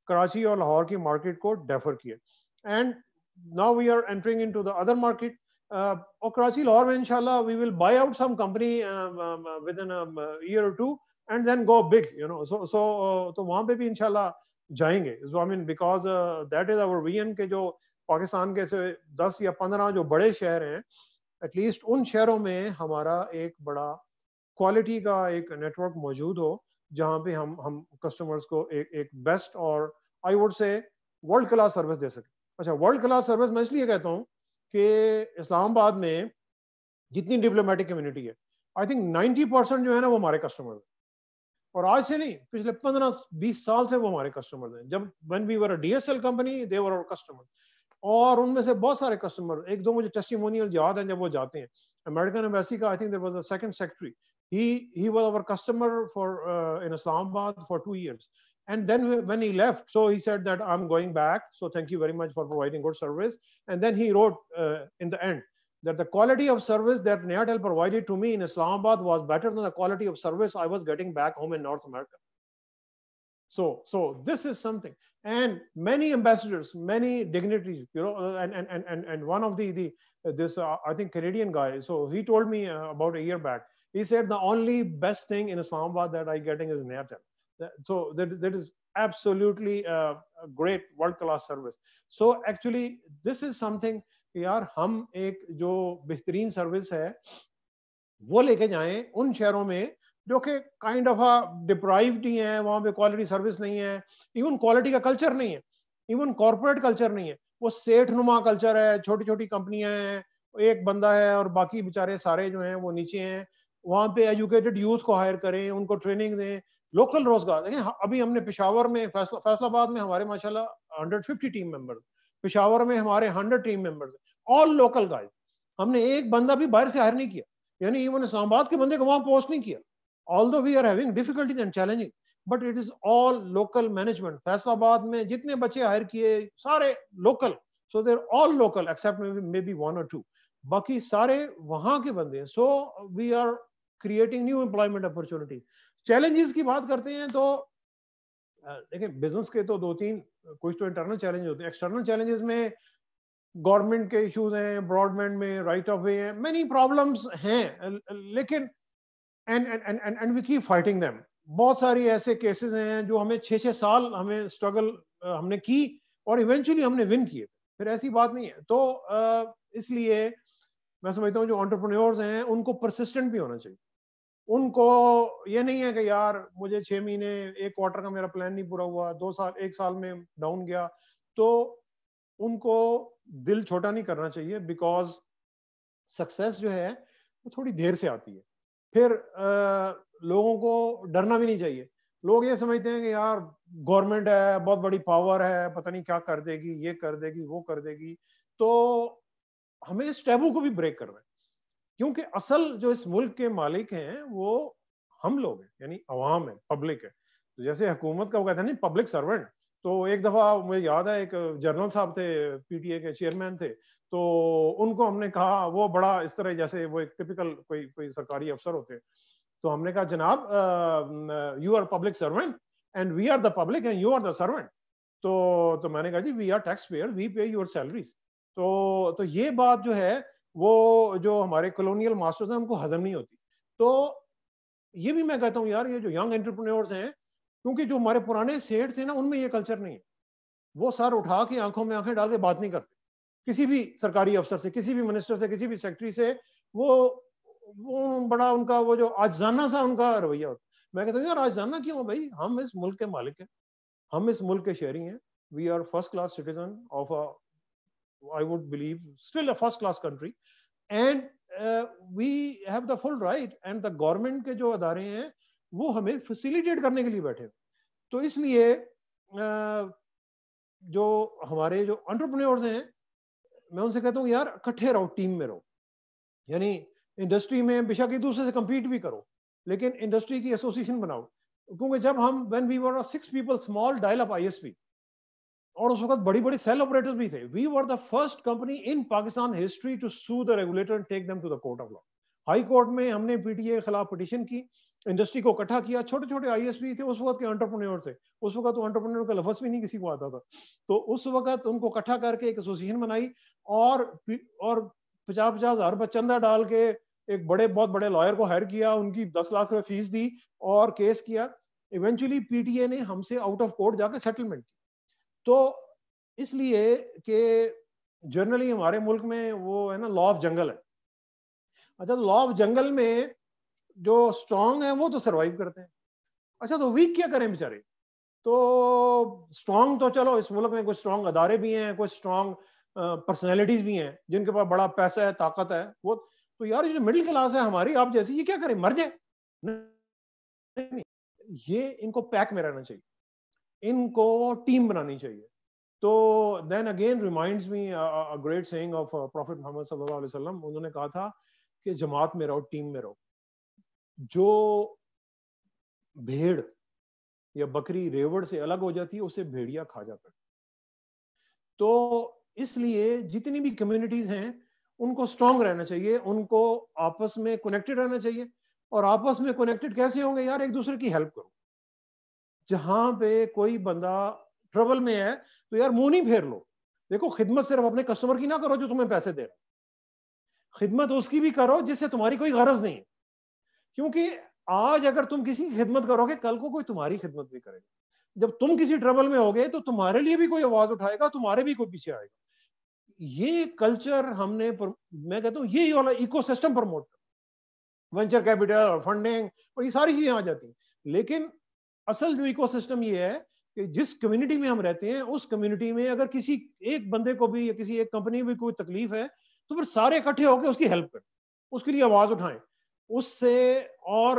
کراچی اور لاہور کی مارکیٹ کو ڈیفر کیا, and now we are entering into the other market. اور کراچی لاہور میں انشاءاللہ we will buy out some company within year or two and then go big, you know. تو وہاں پہ بھی انشاءاللہ جائیں گے. I mean because that is our vision کہ جو پاکستان کے 10 یا 15 جو بڑے شہر ہیں, ایٹ لیسٹ ان شہروں میں ہمارا ایک بڑا کوالٹی کا ایک نیٹ ورک موجود ہو جہاں پہ ہم کسٹمرز کو ایک بیسٹ اور آئی ووڈ سے ورلڈ کلاس سروس دے سکیں. اچھا, ورلڈ کلاس سروس میں اس لیے کہتا ہوں کہ اسلام آباد میں جتنی ڈپلومیٹک کمیونٹی ہے, آئی تھنک 90% جو ہے نا وہ ہمارے کسٹمر ہیں, اور آج سے نہیں, پچھلے 15-20 سال سے وہ ہمارے کسٹمر ہیں. جب when we were a DSL company they were our customer, اور ان میں سے بہت سارے کسٹمر, ایک دو مجھے ٹیسٹیمونیل یاد ہیں جب وہ جاتے ہیں. امریکن ایمبیسی کا I think there was a second secretary, he was our customer for in Islamabad for 2 years, and then when he left, so he said that I'm going back, so thank you very much for providing good service. And then he wrote in the end that the quality of service that Nayatel provided to me in Islamabad was better than the quality of service I was getting back home in North America. So this is something. And many ambassadors, many dignitaries, you know, and one of this I think Canadian guy, so he told me about a year back, he said the only best thing in Islamabad that I getting is Nayatel. So that is absolutely a great world class service. So actually this is something یار ہم ایک جو بہترین service ہے وہ لے کے جائیں ان شہروں میں جو کہ کائنڈ آف ڈپرائیوڈ ہی ہیں, وہاں پہ کوالٹی سروس نہیں ہے, ایون کوالٹی کا کلچر نہیں ہے, ایون کارپوریٹ کلچر نہیں ہے, وہ سیٹھ نما کلچر ہے, چھوٹی چھوٹی کمپنیاں ہیں, ایک بندہ ہے اور باقی بیچارے سارے جو ہیں وہ نیچے ہیں. وہاں پہ ایجوکیٹڈ یوتھ کو ہائر کریں, ان کو ٹریننگ دیں, لوکل روزگار. دیکھیں ابھی ہم نے پشاور میں فیصل آباد میں ہمارے ماشاءاللہ 150 ٹیم ممبر, پشاور میں ہمارے 100 ٹیم ممبرز, آل لوکل گائز. ہم نے ایک بندہ بھی باہر سے ہائر نہیں کیا, یعنی ایون اسلام آباد کے بندے کو وہاں پوسٹ نہیں کیا. although we are having difficulties and challenging, but it is all local management. Faisal آباد میں جتنے بچے ہائر کیے سارے local, so they're all local except maybe one or two, باقی سارے وہاں کے بندے ہیں. so we are creating new employment opportunities. challenges کی بات کرتے ہیں تو دیکھیں بزنس کے تو 2-3 کچھ تو انٹرنل چیلنج ہوتے ہیں. ایکسٹرنل چیلنجز میں گورنمنٹ کے ایشوز ہیں, براڈ بینڈ میں رائٹ آف وے ہیں, مینی پرابلمس ہیں, لیکن and we keep fighting them. بہت ساری ایسے کیسز ہیں جو ہمیں 6 سال ہمیں اسٹرگل ہم نے کی اور ایونچولی ہم نے ون کیے, پھر ایسی بات نہیں ہے. تو اس لیے میں سمجھتا ہوں جو انٹرپرینیورز ہیں ان کو پرسسٹنٹ بھی ہونا چاہیے. ان کو یہ نہیں ہے کہ یار مجھے 6 مہینے 1 کوارٹر کا میرا پلان نہیں پورا ہوا, 2 سال 1 سال میں ڈاؤن گیا, تو ان کو دل چھوٹا نہیں کرنا چاہیے, بیکاز سکسیس جو ہے وہ تھوڑی دیر سے آتی ہے. پھر لوگوں کو ڈرنا بھی نہیں چاہیے. لوگ یہ سمجھتے ہیں کہ یار گورنمنٹ ہے, بہت بڑی پاور ہے, پتہ نہیں کیا کر دے گی, یہ کر دے گی, وہ کر دے گی. تو ہمیں اس ٹیبو کو بھی بریک کرنا ہے, کیونکہ اصل جو اس ملک کے مالک ہیں وہ ہم لوگ ہیں, یعنی عوام ہے, پبلک ہے. تو جیسے حکومت کا وہ کہتے ہیں نہیں پبلک سرونٹ, تو ایک دفعہ مجھے یاد ہے ایک جنرل صاحب تھے, پی ٹی اے کے چیئرمین تھے, تو ان کو ہم نے کہا, وہ بڑا اس طرح جیسے وہ ایک ٹپیکل کوئی سرکاری افسر ہوتے, تو ہم نے کہا جناب you are public servant and we are the public and you are the servant. تو میں نے کہا جی we are tax payer, we pay your salaries. تو یہ بات جو ہے وہ جو ہمارے کولونیل ماسٹرز ہیں ان کو ہضم نہیں ہوتی. تو یہ بھی میں کہتا ہوں یار یہ جو ینگ انٹرپرینیورز ہیں, کیونکہ جو ہمارے پرانے سیٹ تھے نا ان میں یہ کلچر نہیں ہے. وہ سر اٹھا کے آنکھوں میں آنکھیں ڈال کے بات نہیں کرتے کسی بھی سرکاری افسر سے, کسی بھی منسٹر سے, کسی بھی سیکٹری سے. وہ بڑا ان کا وہ جو عاجزانہ سا ان کا رویہ ہوتا. میں کہتا ہوں یار عاجزانہ کیوں بھائی, ہم اس ملک کے مالک ہیں, ہم اس ملک کے شہری ہیں. We are first class citizen of I would believe still a first class country, and we have the full right, and the government کے جو ادارے ہیں وہ ہمیں فیسیلیٹیٹ کرنے کے لیے بیٹھے. تو اس لیے جو ہمارے جو انٹرپرینیورز ہیں میں ان سے کہتا ہوں یار اکٹھے رہو, ٹیم میں رہو. یعنی انڈسٹری میں بے شک ایک دوسرے سے کمپیٹ بھی کرو, لیکن انڈسٹری کی ایسوسیشن بناؤ. کیونکہ جب ہم when we were 6 people small dial up ISP, اور اس وقت بڑی بڑی سیل آپریٹر بھی تھے, we were the first company in Pakistan history to sue the regulator and take them to the court of law. High court میں ہم نے P T A کے خلاف پٹیشن کی, انڈسٹری کو اکٹھا کیا. چھوٹے چھوٹے آئی ایس پی تھے اس وقت کے انٹرپرینیور تھے, اس وقت تو انٹرپرینیور کا لفظ بھی نہیں کسی کو آتا تھا. تو اس وقت ان کو اکٹھا کر کے ایک ایسوسیشن بنائی, اور 50,000 روپے چندہ ڈال کے ایک بہت بڑے لائر کو ہائر کیا, ان کی 10 لاکھ روپے فیس دی اور کیس کیا. ایونچولی پی ٹی اے نے ہم سے آؤٹ آف کورٹ جا کے سیٹلمنٹ کی. تو اس لیے کہ جنرلی ہمارے ملک میں وہ ہے نا لا آف جنگل ہے. اچھا تو لا آف جنگل میں جو اسٹرانگ ہیں وہ تو سروائیو کرتے ہیں. اچھا تو ویک کیا کریں بیچارے. تو اسٹرانگ تو چلو اس ملک میں کچھ اسٹرانگ ادارے بھی ہیں, کچھ اسٹرانگ پرسنالٹیز بھی ہیں جن کے پاس بڑا پیسہ ہے, طاقت ہے. وہ تو یار جو مڈل کلاس ہے ہماری آپ جیسی, یہ کیا کریں, مر جائے. یہ ان کو پیک میں رہنا چاہیے, ان کو ٹیم بنانی چاہیے. تو then again reminds me a great saying of Prophet Muhammad sallallahu alaihi wasallam. انہوں نے کہا تھا کہ جماعت میں رہو, ٹیم میں رہو. جو بھیڑ یا بکری ریوڑ سے الگ ہو جاتی ہے اسے بھیڑیا کھا جاتا ہے. تو اس لیے جتنی بھی کمیونٹیز ہیں ان کو اسٹرانگ رہنا چاہیے, ان کو آپس میں کنیکٹڈ رہنا چاہیے. اور آپس میں کنیکٹڈ کیسے ہوں گے یار, ایک دوسرے کی ہیلپ کرو. جہاں پہ کوئی بندہ ٹربل میں ہے تو یار منہ نہیں پھیر لو. دیکھو خدمت صرف اپنے کسٹمر کی نہ کرو جو تمہیں پیسے دے رہا, خدمت اس کی بھی کرو جس سے تمہاری کوئی غرض نہیں ہے. کیونکہ آج اگر تم کسی کی خدمت کرو گے کل کو کوئی تمہاری خدمت بھی کرے گا. جب تم کسی ٹربل میں ہوگے تو تمہارے لیے بھی کوئی آواز اٹھائے گا, تمہارے بھی کوئی پیچھے آئے گا. یہ کلچر ہم نے, میں کہتا ہوں یہی والا ایکو سسٹم پروموٹ کر, وینچر کیپٹل, فنڈنگ, اور یہ ساری چیزیں آ جاتی ہیں. لیکن اصل جو ایکو سسٹم یہ ہے کہ جس کمیونٹی میں ہم رہتے ہیں اس کمیونٹی میں اگر کسی ایک بندے کو بھی یا کسی ایک کمپنی میں کوئی تکلیف ہے تو پھر سارے اکٹھے ہو کے اس کی ہیلپ کریں, اس کے لیے آواز اٹھائیں, اس سے اور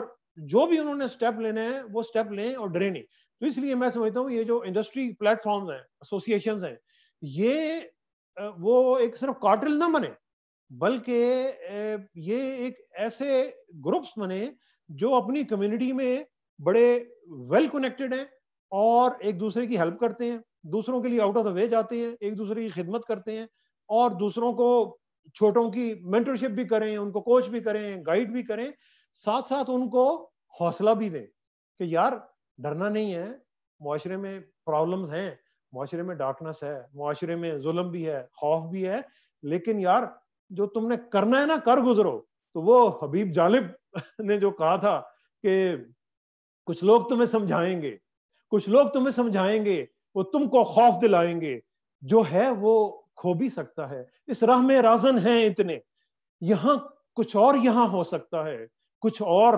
جو بھی انہوں نے اسٹیپ لینا ہے وہ اسٹیپ لیں اور ڈرے نہیں. تو اس لیے میں سمجھتا ہوں یہ جو انڈسٹری پلیٹ فارمز ہیں, ایسوسیشنز ہیں, یہ وہ ایک صرف کارٹل نہ بنے بلکہ یہ ایک ایسے گروپس بنے جو اپنی کمیونٹی میں بڑے ویل کنیکٹڈ ہیں اور ایک دوسرے کی ہیلپ کرتے ہیں, دوسروں کے لیے آؤٹ آف دا وے جاتے ہیں, ایک دوسرے کی خدمت کرتے ہیں, اور دوسروں کو چھوٹوں کی مینٹرشپ بھی کریں, ان کو کوچ بھی کریں, گائیڈ بھی کریں, ساتھ ساتھ ان کو حوصلہ بھی دیں کہ یار ڈرنا نہیں ہے. معاشرے میں پرابلمز ہیں, معاشرے میں ڈارکنس ہے, معاشرے میں ظلم بھی ہے, خوف بھی ہے, لیکن یار جو تم نے کرنا ہے نا کر گزرو. تو وہ حبیب جالب نے جو کہا تھا کہ کچھ لوگ تمہیں سمجھائیں گے, کچھ لوگ تمہیں سمجھائیں گے, وہ تم کو خوف دلائیں گے, جو ہے وہ کھو بھی سکتا ہے, اس راہ میں رازن ہیں اتنے, یہاں کچھ اور یہاں ہو سکتا ہے, کچھ اور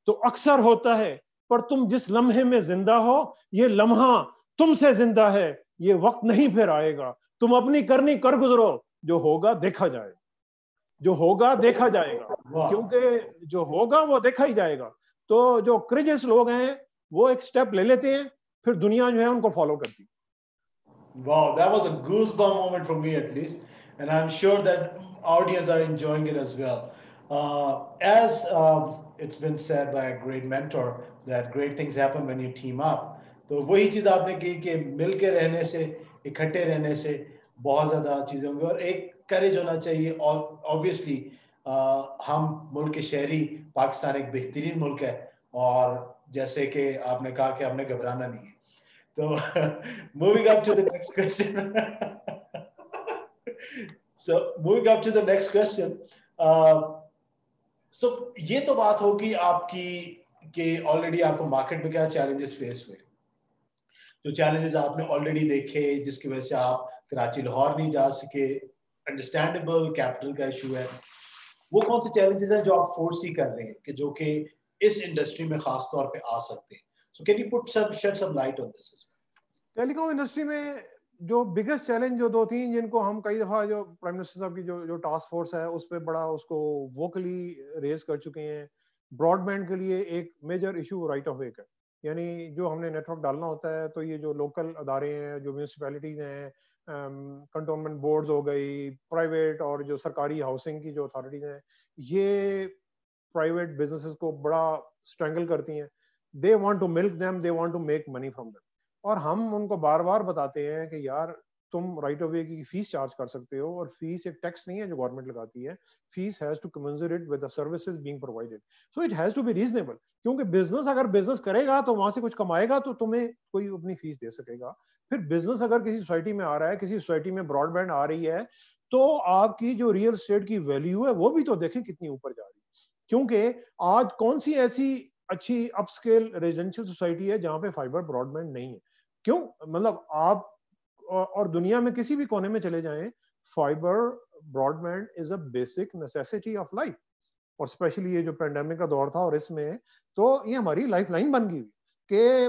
تو اکثر ہوتا ہے, پر تم جس لمحے میں زندہ ہو یہ لمحہ تم سے زندہ ہے, یہ وقت نہیں پھر آئے گا, تم اپنی کرنی کر گزرو, جو ہوگا دیکھا جائے, جو ہوگا دیکھا جائے گا, کیونکہ جو ہوگا وہ دیکھا ہی جائے گا. تو جو کریجس لوگ ہیں وہ ایک سٹیپ لے لیتے ہیں, پھر دنیا جو ہے ان کو فالو کرتی. Wow, that was a goosebump moment for me at least, and I'm sure that audience are enjoying it as well. As it's been said by a great mentor that great things happen when you team up. تو وہی چیز آپ نے کی کہ مل کے رہنے سے, اکٹھے رہنے سے بہت زیادہ چیزیں ہوں گی, اور ایک کریج ہونا چاہیے. اور obviously ہم ملک کے شہری, پاکستان ایک بہترین ملک ہے, اور جیسے کہ آپ نے کہا کہ ہم نے گھبرانا نہیں ہے. So, moving up to the next question. So, یہ تو بات ہوگی آپ کی کہ آلریڈی آپ کو مارکیٹ میں کیا چیلنجز فیس ہوئے, جو چیلنجز آپ نے آلریڈی دیکھے جس کی وجہ سے آپ کراچی لاہور نہیں جا سکے, انڈرسٹینڈیبل کیپٹل کا ایشو ہے. وہ کون سے چیلنجز ہیں جو آپ فورسی کر رہے ہیں کہ جو کہ اس انڈسٹری میں خاص طور پہ آ سکتے ہیں؟ So can you shed some light on this? Telecom industry میں جو بگیسٹ چیلنج جو 2-3 جن کو ہم کئی دفعہ جو پرائم منسٹر صاحب کی جو ٹاسک فورس ہے اس پہ بڑا اس کو ووکلی ریز کر چکے ہیں. براڈ بینڈ کے لیے ایک major issue right of way کا, یعنی جو ہم نے نیٹ ورک ڈالنا ہوتا ہے تو یہ جو لوکل ادارے ہیں, جو میونسپیلٹیز ہیں, کنٹونمنٹ بورڈز ہو گئی, پرائیویٹ اور جو سرکاری ہاؤسنگ کی جو اتھارٹیز ہیں, یہ پرائیویٹ بزنسز کو بڑا اسٹرینگل کرتی ہیں. They want to milk them, they want to make money from them. اور ہم ان کو بار بار بتاتے ہیں کہ یار تم رائٹ آف وے کی فیس چارج کر سکتے ہو, اور فیس ایک ٹیکس نہیں ہے جو گورنمنٹ لگاتی ہے, fees has to commensurate with the services being provided. So it has to be reasonable, کیونکہ بزنس اگر بزنس کرے گا تو وہاں سے کچھ کمائے گا تو تمہیں کوئی اپنی فیس دے سکے گا. پھر بزنس اگر کسی سوسائٹی میں آ رہا ہے, کسی سوسائٹی میں براڈ بینڈ آ رہی ہے, تو آپ کی جو ریئل اسٹیٹ کی ویلیو ہے وہ بھی تو دیکھیں کتنی اوپر جا رہی ہے. کیونکہ آج کون سی ایسی اچھی اپ اسکیل ریزیڈینشیل سوسائٹی ہے جہاں پہ فائبر براڈ بینڈ نہیں ہے؟ کیوں؟ مطلب آپ اور دنیا میں کسی بھی کونے میں چلے جائیں, fibre broadband is a basic necessity of life. اور اسپیشلی یہ جو پینڈیمک کا دور تھا اور اس میں تو یہ ہماری لائف لائن بن گئی کہ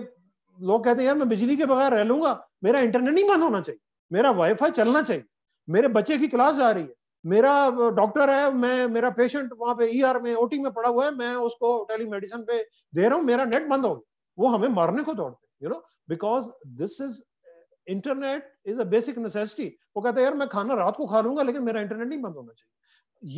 لوگ کہتے ہیں یار میں بجلی کے بغیر رہ لوں گا, میرا انٹرنیٹ نہیں بند ہونا چاہیے, میرا وائی فائی چلنا چاہیے, میرے بچے کی کلاس جا رہی ہے, میرا ڈاکٹر ہے, میرا پیشنٹ وہاں پہ ای آر میں او ٹی میں پڑا ہوا ہے, میں اس کو ٹیلی میڈیسن پہ دے رہا ہوں, میرا نیٹ بند ہو گیا. وہ ہمیں مارنے کو دوڑتے ہیں, because this is internet is a basic necessity. وہ کہتے ہیں یار میں کھانا رات کو کھا لوں گا لیکن میرا انٹرنیٹ نہیں بند ہونا چاہیے.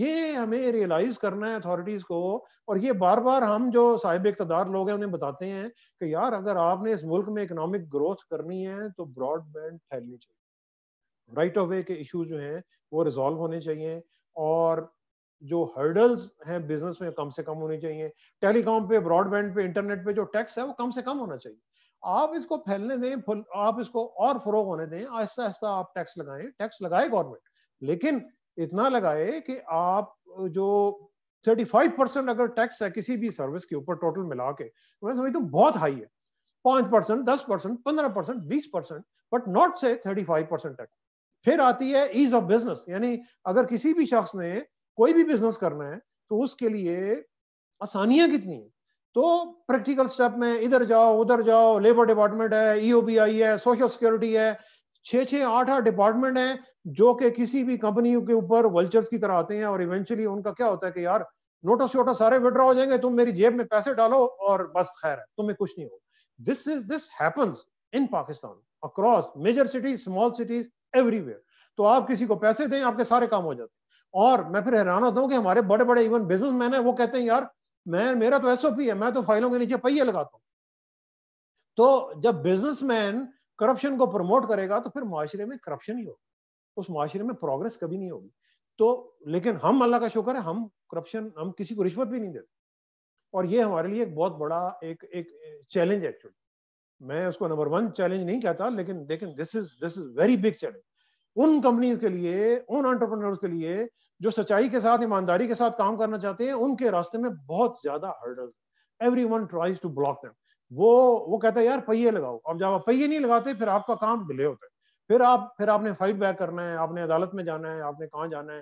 یہ ہمیں ریئلائز کرنا ہے اتھارٹیز کو, اور یہ بار بار ہم جو صاحب اقتدار لوگ ہیں انہیں بتاتے ہیں کہ یار اگر آپ نے اس ملک میں اکنامک گروتھ کرنی ہے تو براڈ بینڈ پھیلنی چاہیے, رائٹ آف وے کے ایشوز جو ہیں وہ ریزالو ہونے چاہیے, اور جو ہرڈلز ہیں بزنس میں کم سے کم ہونی چاہیے. ٹیلی کام پہ, براڈ بینڈ پہ, انٹرنیٹ پہ جو ٹیکس ہے وہ کم سے کم ہونا چاہیے. آپ اس کو پھیلنے دیں, آپ اس کو اور فروغ ہونے دیں, آہستہ آہستہ آپ ٹیکس لگائیں. ٹیکس لگائے گورنمنٹ, لیکن اتنا لگائے کہ آپ جو 35% اگر ٹیکس ہے کسی بھی سروس کے اوپر ٹوٹل ملا کے, میں سمجھتا ہوں بہت ہائی ہے. 5%, 10%, 15%, 20%, بٹ ناٹ سے 35% ٹیکس. پھر آتی ہے ایز آف بزنس, یعنی اگر کسی بھی شخص نے کوئی بھی بزنس کرنا ہے تو اس کے لیے آسانیاں کتنی ہیں. تو پریکٹیکل سٹیپ میں ادھر جاؤ ادھر جاؤ, لیبر ڈپارٹمنٹ ہے, ای او بی آئی ہے, سوشل سیکورٹی ہے, 6-8 ڈپارٹمنٹ ہیں جو کہ کسی بھی کمپنی کے اوپر ولچرز کی طرح آتے ہیں, اور ایونچولی ان کا کیا ہوتا ہے کہ یار نوٹس ووٹس سارے وڈرا ہو جائیں گے, تم میری جیب میں پیسے ڈالو اور بس خیر ہے, تمہیں کچھ نہیں ہوگا. This happens in Pakistan across major cities, small cities, everywhere. تو آپ کسی کو پیسے دیں, آپ کے سارے کام ہو جاتے ہیں. اور میں پھر حیران ہوتا ہوں کہ ہمارے بڑے بڑے ایون بزنس مین ہیں, وہ کہتے ہیں یار میرا تو ایس او پی ہے, میں تو فائلوں کے نیچے پہیے لگاتا ہوں. تو جب بزنس مین کرپشن کو پروموٹ کرے گا تو پھر معاشرے میں کرپشن ہی ہوگا, اس معاشرے میں پروگرس کبھی نہیں ہوگی. تو لیکن ہم اللہ کا شکر ہے ہم کرپشن, ہم کسی کو رشوت بھی نہیں دیتے, اور یہ ہمارے لیے ایک بہت بڑا ایک چیلنج ایکچولی. میں اس کو نمبر 1 چیلنج نہیں کہتا, لیکن this is very big challenge ان کمپنیز کے لیے, ان انٹرپرینورز کے لیے جو سچائی کے ساتھ, ایمانداری کے ساتھ کام کرنا چاہتے ہیں. ان کے راستے میں بہت زیادہ hurdle, everyone tries to block them. وہ کہتا ہے یار پہیے لگاؤ, اب جب آپ پہیے نہیں لگاتے پھر آپ کا کام ڈیلے ہوتا ہے, پھر آپ نے فائٹ بیک کرنا ہے, آپ نے عدالت میں جانا ہے, آپ نے کہاں جانا ہے.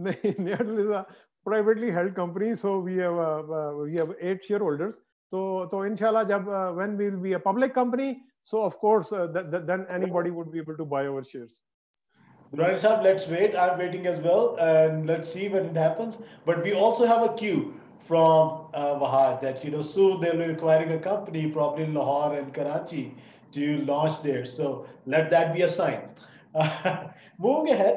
Nayatel is a privately held company, so we have 8 shareholders. So inshallah, when we will be a public company, so of course then anybody would be able to buy our shares. Durrani Saab, let's wait. I'm waiting as well, and let's see when it happens. But we also have a queue from Wahaj that soon they'll be acquiring a company, probably in Lahore and Karachi, to launch there. So let that be a sign. Moving ahead,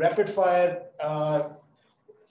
rapid fire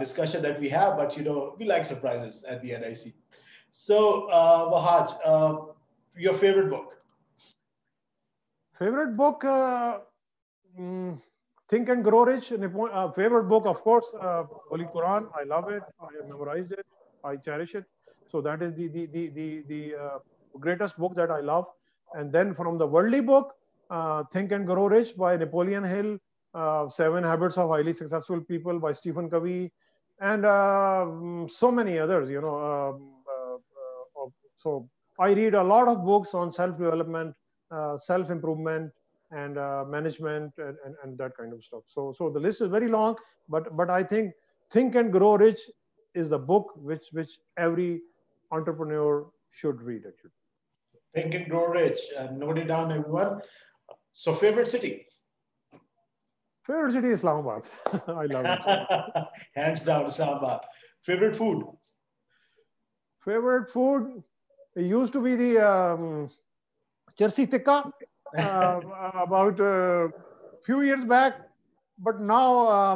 discussion that we have, but we like surprises at the NIC. So Wahaj, your favorite book? Favorite book, Think and Grow Rich. Favorite book, of course, Holy Quran. I love it. I have memorized it. I cherish it. So that is the greatest book that I love. And then from the worldly book, Think and Grow Rich by Napoleon Hill, 7 Habits of Highly Successful People by Stephen Covey, and so many others. So I read a lot of books on self-development, self-improvement, and management, and that kind of stuff. So the list is very long, but I think Think and Grow Rich is the book which every entrepreneur should read, actually. Think and Grow Rich. Note it down, everyone. So favorite city? Favorite city, Islamabad. I love it. Hands down, Islamabad. Favorite food? Favorite food? It used to be the Chersi Tikka about a few years back, but now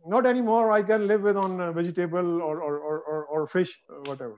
not anymore. I can live with on vegetable or fish, whatever.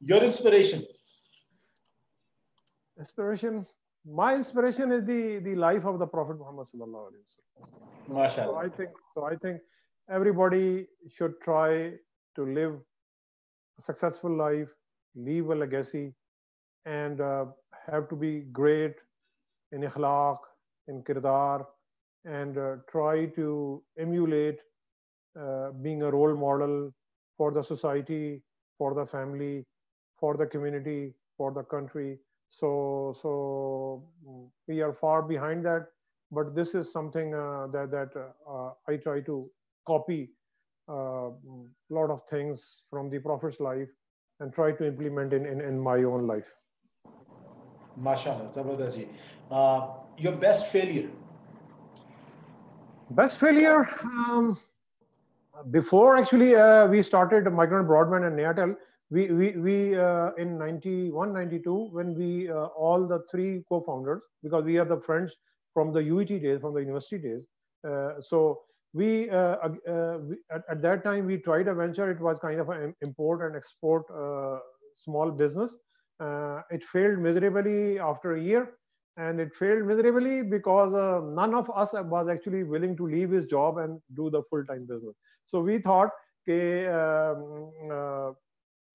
Your inspiration? My inspiration is the life of the Prophet Muhammad sallallahu alaihi wasallam. MashaAllah. So I think everybody should try to live a successful life, leave a legacy, and have to be great in ikhlaq, in kirdar, and try to emulate being a role model for the society, for the family, for the community, for the country. So we are far behind that, but this is something that I try to copy a lot of things from the Prophet's life and try to implement in my own life. MashaAllah, Zabardast ji. Your best failure? Best failure? Before actually we started Micronet Broadband and Nayatel, we in 91, 92, when we all the 3 co-founders, because we are the friends from the UET days, from the university days. So we at that time we tried a venture. It was kind of an import and export small business. It failed miserably after a year, and it failed miserably because none of us was actually willing to leave his job and do the full-time business. So we thought that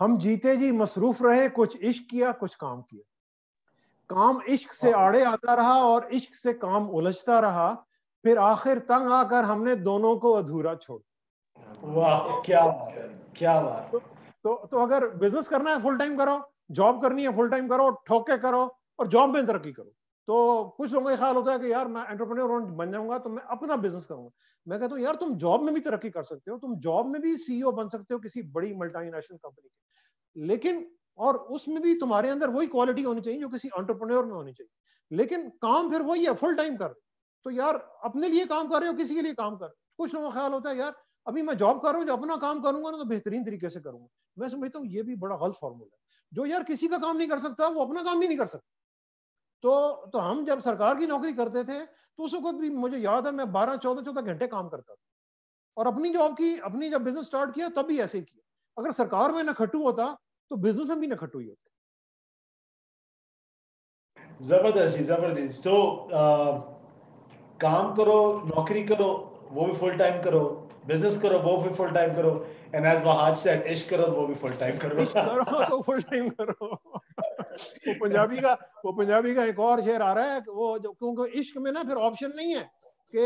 ہم جیتے جی مصروف رہے, کچھ عشق کیا کچھ کام کیا, کام عشق سے آڑے آتا رہا اور عشق سے کام الجھتا رہا, پھر آخر تنگ آ کر ہم نے دونوں کو ادھورا چھوڑ. واہ کیا بات ہے, کیا بات. تو اگر بزنس کرنا ہے فل ٹائم کرو, جاب کرنی ہے فل ٹائم کرو, ٹھوک کے کرو, اور جاب میں ترقی کرو. تو کچھ لوگوں کا خیال ہوتا ہے کہ یار میں انٹرپرینور بن جاؤں گا تو میں اپنا بزنس کروں گا. میں کہتا ہوں یار تم جاب میں بھی ترقی کر سکتے ہو, تم جاب میں بھی سی ای او بن سکتے ہو کسی بڑی ملٹی نیشنل کمپنی کی, لیکن اور اس میں بھی تمہارے اندر وہی کوالٹی ہونی چاہیے جو کسی انٹرپرینور میں ہونی چاہیے, لیکن کام پھر وہی ہے فل ٹائم کر. تو یار اپنے لیے کام کر رہے ہو کسی کے لیے کام کر. کچھ لوگوں کا خیال ہوتا ہے یار ابھی میں جاب کر رہا ہوں, جو اپنا کام کروں گا نا تو بہترین طریقے سے کروں گا. میں سمجھتا ہوں یہ بھی بڑا غلط فارمولا ہے. جو یار کسی کا کام نہیں کر سکتا وہ اپنا کام بھی نہیں کر سکتا. تو ہم جب سرکار کی نوکری کرتے تھے تو اس وقت بھی مجھے یاد ہے میں 12-14 گھنٹے کام کرتا تھا, اور اپنی جب بزنس سٹارٹ کیا تب بھی ایسے ہی کیا. اگر سرکار میں نہ کھٹو ہوتا تو بزنس میں بھی نہ کھٹو ہی ہوتا. زبردست جی, زبردست. تو کام کرو, نوکری کرو, وہ بھی فل ٹائم کرو, بزنس کرو وہ بھی فل ٹائم کرو, اینڈ ایز وہاج سیڈ عشق کرو وہ بھی فل ٹائم کرو. عشق کرو تو فل ٹائم کرو. وہ پنجابی کا ایک اور شعر آ رہا ہے کہ وہ کیونکہ عشق میں نا پھر آپشن نہیں ہے کہ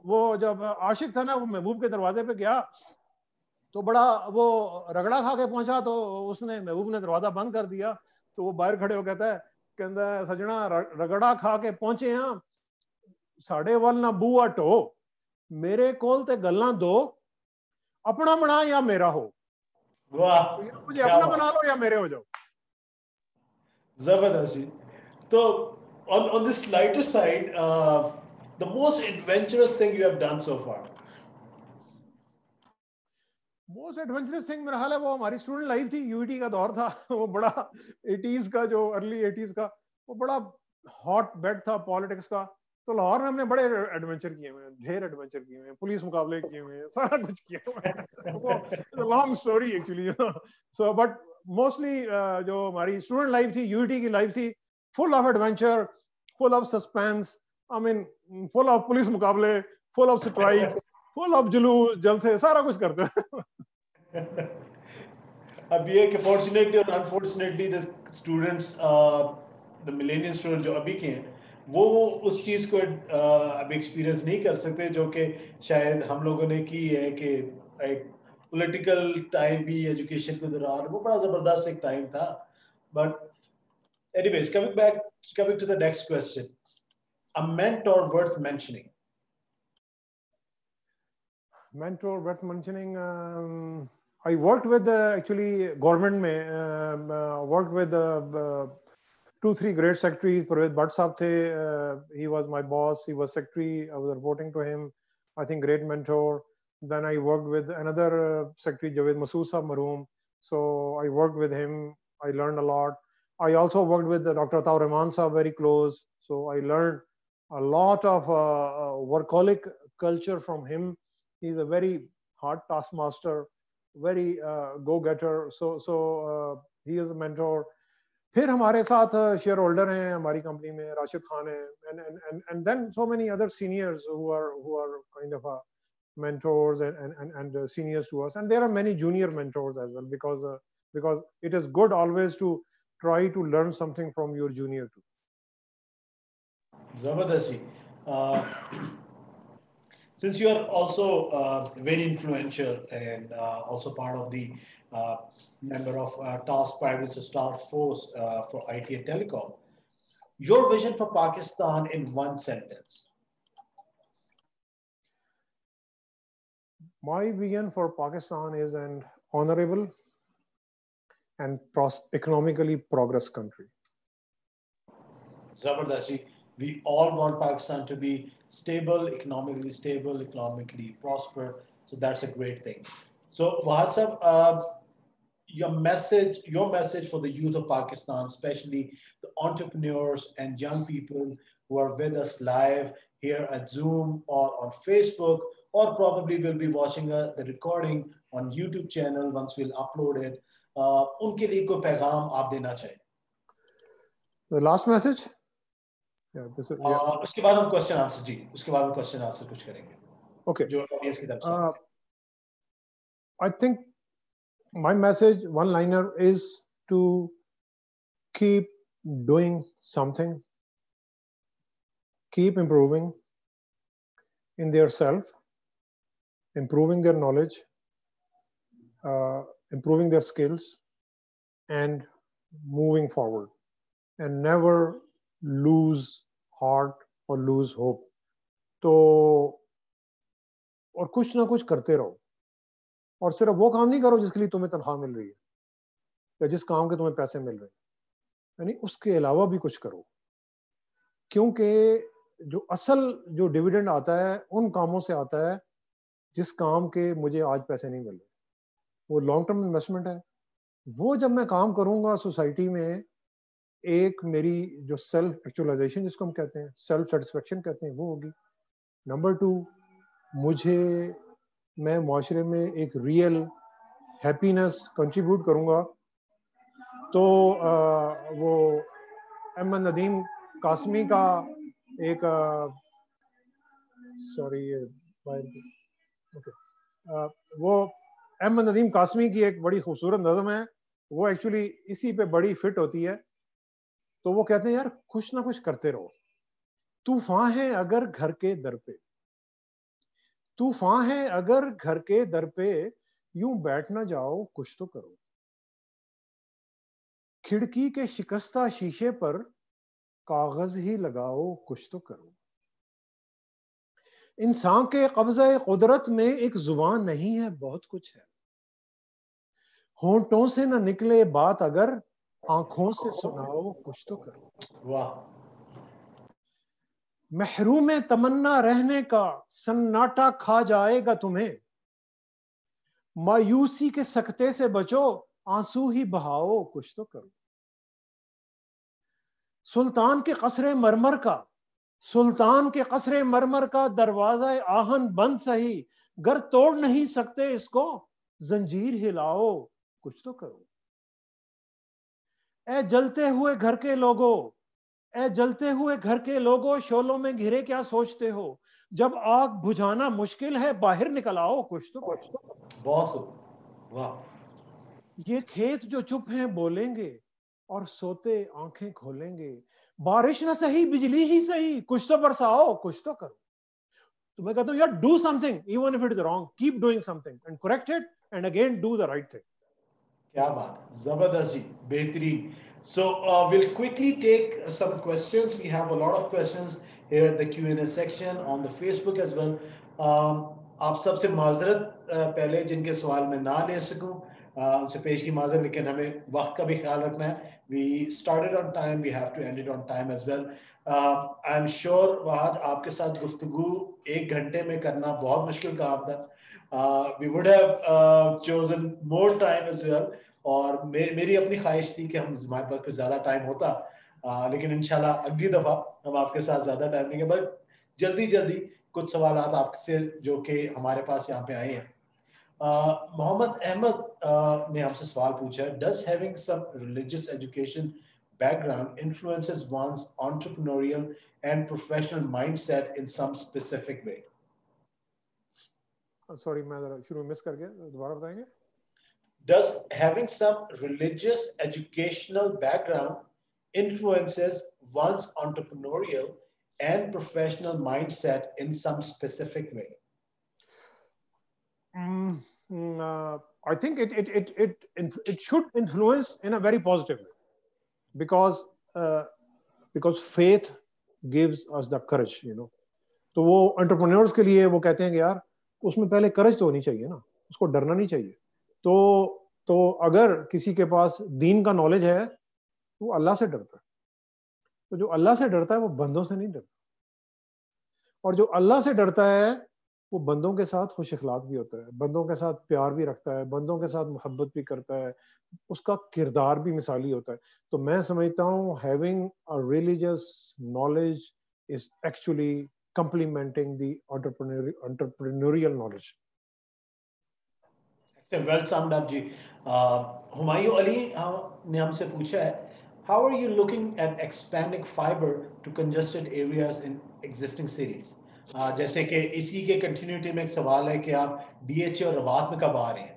وہ جب عاشق تھا نا وہ محبوب کے دروازے پہ گیا تو بڑا وہ رگڑا کھا کے پہنچا, تو اس نے محبوب نے دروازہ بند کر دیا. تو وہ باہر کھڑے ہو کہتا ہے کہ سجنا رگڑا کھا کے پہنچے ہاں ساڑے ول نہ بو اٹو, میرے کول تے گلاں دو, اپنا بنا یا میرا ہو. مجھے اپنا بنا لو یا میرے ہو جاؤ. زبردست جی. تو on this lighter side, the most adventurous thing you have done so far? Most adventurous thing میرا حال ہے وہ ہماری اسٹوڈنٹ لائف تھی. یو ٹی کا دور تھا, وہ بڑا 80s کا, جو ارلی 80s کا, وہ بڑا ہاٹ بیڈ تھا پالیٹکس کا. تو لاہور میں ہم نے بڑے ایڈونچر کیے ہوئے ہیں, ڈھیر ایڈونچر کیے ہوئے ہیں, پولیس مقابلے کیے ہوئے ہیں, سارا کچھ کیا ہوا ہے. وہ long story actually. So but mostly جو ہماری اسٹوڈنٹ لائف تھی, یو ٹی کی لائف تھی, full of adventure, full of suspense, I mean full of police مقابلے, full of strike, full of جلوس جلسے, سارا کچھ کرتے ہیں. اب یہ کہ فارچونیٹلی اور unfortunately the students, the millennial student جو ابھی کے ہیں, وہ اس چیز کو ابھی ایکسپیرئنس نہیں کر سکتے جو کہ شاید ہم لوگوں نے کی ہے. کہ ایک پولیٹیکل ٹائم بھی ایجوکیشن کے دوران وہ بڑا زبردست ایک ٹائم تھا. But anyways, coming to the next question, a mentor worth mentioning. Mentor worth mentioning, I worked with actually government mein, worked with 2-3 great secretaries. Parvez Bhatt sahab the, he was my boss, he was secretary, I was reporting to him, I think great mentor. Then I worked with another secretary, Javed Masood sahab Maroom, so I worked with him, I learned a lot. I also worked with Dr. Ataur Rahman sahab very close, so I learned a lot of workaholic culture from him. He's a very hard taskmaster, very go-getter. So he is a mentor. پھر ہمارے ساتھ share holder ہیں ہماری company میں, راشد خان ہیں, and then so many other seniors who are kind of mentors and seniors to us, and there are many junior mentors as well, because it is good always to try to learn something from your junior too. زبردست جی. Since you are also very influential and also part of the member of Task Private Staff Force for IT and Telecom, your vision for Pakistan in one sentence. My vision for Pakistan is an honorable and economically progress country. Zabardast ji. We all want Pakistan to be stable, economically prosper. So that's a great thing. So Wahaj sahab, your message for the youth of Pakistan, especially the entrepreneurs and young people who are with us live here at Zoom or on Facebook, or probably will be watching the recording on YouTube channel once we'll upload it. Unke liye koi paigam aap dena chahiye? The last message? اس کے بعد ہم question answer, جی اس کے بعد ہم question answer کچھ کریں گے. Okay, جو آڈینس کی طرف سے I think My message, one liner, is to keep doing something, keep improving in their self, improving their knowledge, improving their skills, and moving forward, and never lose heart or lose hope. تو اور کچھ نہ کچھ کرتے رہو, اور صرف وہ کام نہیں کرو جس کے لیے تمہیں تنخواہ مل رہی ہے یا جس کام کے تمہیں پیسے مل رہے ہیں, یعنی اس کے علاوہ بھی کچھ کرو, کیونکہ جو اصل جو ڈیویڈنڈ آتا ہے ان کاموں سے آتا ہے جس کام کے مجھے آج پیسے نہیں مل رہے. وہ لانگ ٹرم انویسٹمنٹ ہے. وہ جب میں کام کروں گا سوسائٹی میں, ایک میری جو سیلف ایکچولائزیشن جس کو ہم کہتے ہیں, سیلف سیٹسفیکشن کہتے ہیں, وہ ہوگی. نمبر 2, میں معاشرے میں ایک ریئل ہیپینس کنٹریبیوٹ کروں گا. تو وہ احمد ندیم قاسمی کا ایک وہ احمد ندیم قاسمی کی ایک بڑی خوبصورت نظم ہے, وہ ایکچولی اسی پہ بڑی فٹ ہوتی ہے. تو وہ کہتے ہیں یار کچھ نہ کچھ کرتے رہو. طوفان ہے اگر گھر کے در پہ, طوفان ہے اگر گھر کے در پہ, یوں بیٹھ نہ جاؤ کچھ تو کرو. کھڑکی کے شکستہ شیشے پر کاغذ ہی لگاؤ کچھ تو کرو. انسان کے قبضہ قدرت میں ایک زبان نہیں ہے, بہت کچھ ہے. ہونٹوں سے نہ نکلے بات اگر آنکھوں سے سناؤ کچھ تو کرو. واہ. محروم تمنا رہنے کا سناٹا کھا جائے گا تمہیں, مایوسی کے سکتے سے بچو آنسو ہی بہاؤ کچھ تو کرو. سلطان کے قصر مرمر کا, سلطان کے قصر مرمر کا دروازہ آہن بند سہی, گر توڑ نہیں سکتے اس کو زنجیر ہلاؤ کچھ تو کرو. اے جلتے ہوئے گھر کے لوگوں, اے جلتے ہوئے گھر کے لوگوں, شعلوں میں گھرے کیا سوچتے ہو, جب آگ بجھانا مشکل ہے باہر نکل آؤ کچھ تو کرو. بہت خوب. واہ. یہ کھیت جو چپ ہیں بولیں گے اور سوتے آنکھیں کھولیں گے, بارش نہ سہی بجلی ہی سہی, کچھ تو برساؤ کچھ تو کرو. تو میں کہتا ہوں یار do some thing even if it is wrong, keep doing some thing and correct it and again do the right thing. کیا بات ہے, زبردست جی, بہترین. So we'll quickly take some questions. We have a lot of questions here at the Q&A section on the Facebook as well. آپ سب سے معذرت پہلے جن کے سوال میں نہ لے سکوں ان سے پیش کی معذرت, لیکن ہمیں وقت کا بھی خیال رکھنا ہے. We started on time, we have to end it on time as well. I'm sure Wahaj آپ کے ساتھ گفتگو 1 گھنٹے میں کرنا بہت مشکل کام تھا. We would have chosen more time as well. اور میری اپنی خواہش تھی کہ ہمارے پاس کچھ زیادہ ٹائم ہوتا, لیکن انشاءاللہ اگلی دفعہ ہم آپ کے ساتھ زیادہ ٹائم دیں گے. بس جلدی کچھ سوالات آپ سے جو کہ ہمارے پاس یہاں پہ آئے ہیں. محمد احمد نے ہم سے سوال پوچھا ہے, does having some religious education background influences one's entrepreneurial and professional mindset in some specific way? Sorry میں شروع مس کر گیا, دوبارہ بتائیں گے. Does having some religious educational background influences one's entrepreneurial and professional mindset in some specific way? I think it should influence in a very positive way, because faith gives us the courage, you know. تو وہ entrepreneurs کے لیے وہ کہتے ہیں کہ یار اس میں پہلے کرج تو ہونی چاہیے نا, اس کو ڈرنا نہیں چاہیے. تو اگر کسی کے پاس دین کا نالج ہے وہ اللہ سے ڈرتا ہے, تو جو اللہ سے ڈرتا ہے وہ بندوں سے نہیں ڈرتا, اور جو اللہ سے ڈرتا ہے وہ بندوں کے ساتھ خوش اخلاق بھی ہوتا ہے, بندوں کے ساتھ پیار بھی رکھتا ہے, بندوں کے ساتھ محبت بھی کرتا ہے, اس کا کردار بھی مثالی ہوتا ہے. تو میں سمجھتا ہوں having a religious knowledge is actually complementing the entrepreneurial knowledge. Well summed up جی. ہمایوں علی نے ہم سے پوچھا ہے, how are you looking at expanding fiber to congested areas in existing cities? جیسے کہ اسی کے کنٹینیوٹی میں ایک سوال ہے کہ آپ ڈی ایچ اے اور روات میں کب آ رہے ہیں؟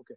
Okay,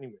Anyway,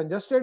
congested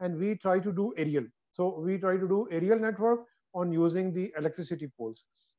and we try to do aerial. So we try to do aerial network on using the electricity poles.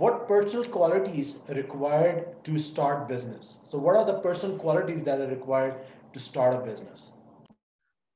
what personal qualities required to start business? So what are the personal qualities that are required to start a business?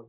1.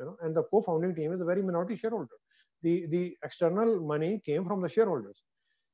you know, and the co-founding team is a very minority shareholder. The external money came from the shareholders.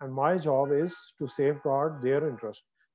and my job is to safeguard their interest.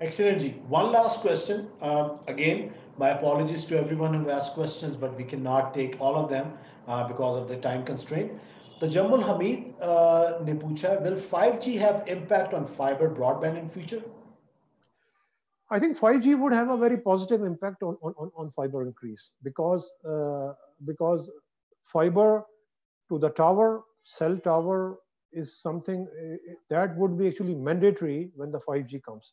Excellent ji. One last question. Again, my apologies to everyone who asked questions, but we cannot take all of them because of the time constraint. Tajammul Hamid ne pucha, will 5G have impact on fiber broadband in future? I think 5G would have a very positive impact on fiber increase because fiber to the tower, cell tower is something that would be actually mandatory when the 5G comes.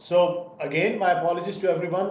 So again, my apologies to everyone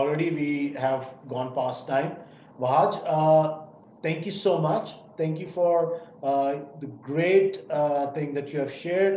already we have gone past time. Wahaj, thank you so much. Thank you for the great thing that you have shared.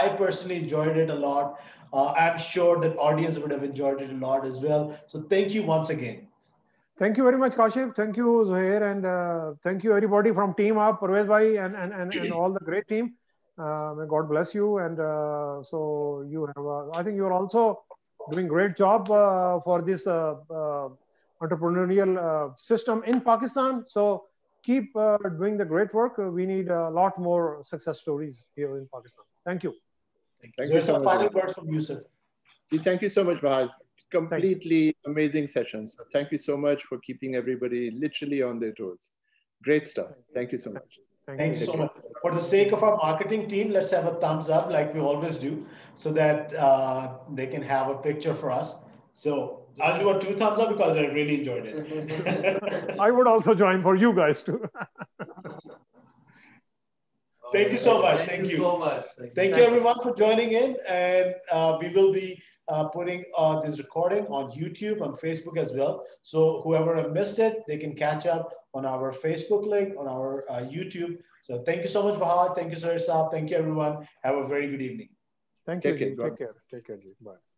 I personally enjoyed it a lot. I'm sure that audience would have enjoyed it a lot as well. So thank you once again. Thank you very much, Kashif. Thank you, Zuhair, and thank you everybody from Team Up, Parvez Bhai, and all the great team. May God bless you. And so you have, I think you are also doing great job for this entrepreneurial system in Pakistan. So keep doing the great work. We need a lot more success stories here in Pakistan. Thank you. Thank you. There's some final words from you, sir. Thank you so much, Wahaj. Completely amazing session. So thank you so much for keeping everybody literally on their toes. Great stuff. Thank you so much. Thank you so much. For the sake of our marketing team, let's have a thumbs up like we always do so that they can have a picture for us. So I'll do a 2 thumbs up because I really enjoyed it. I would also join for you guys too. Thank you so much. Thank you so much. Thank you everyone for joining in. And we will be putting this recording on YouTube, on Facebook as well. So whoever have missed it, they can catch up on our Facebook link, on our YouTube. So thank you so much, Wahaj. Thank you, Sir Saab. Thank you, everyone. Have a very good evening. Thank you. Take care. Take care. Take care. Bye.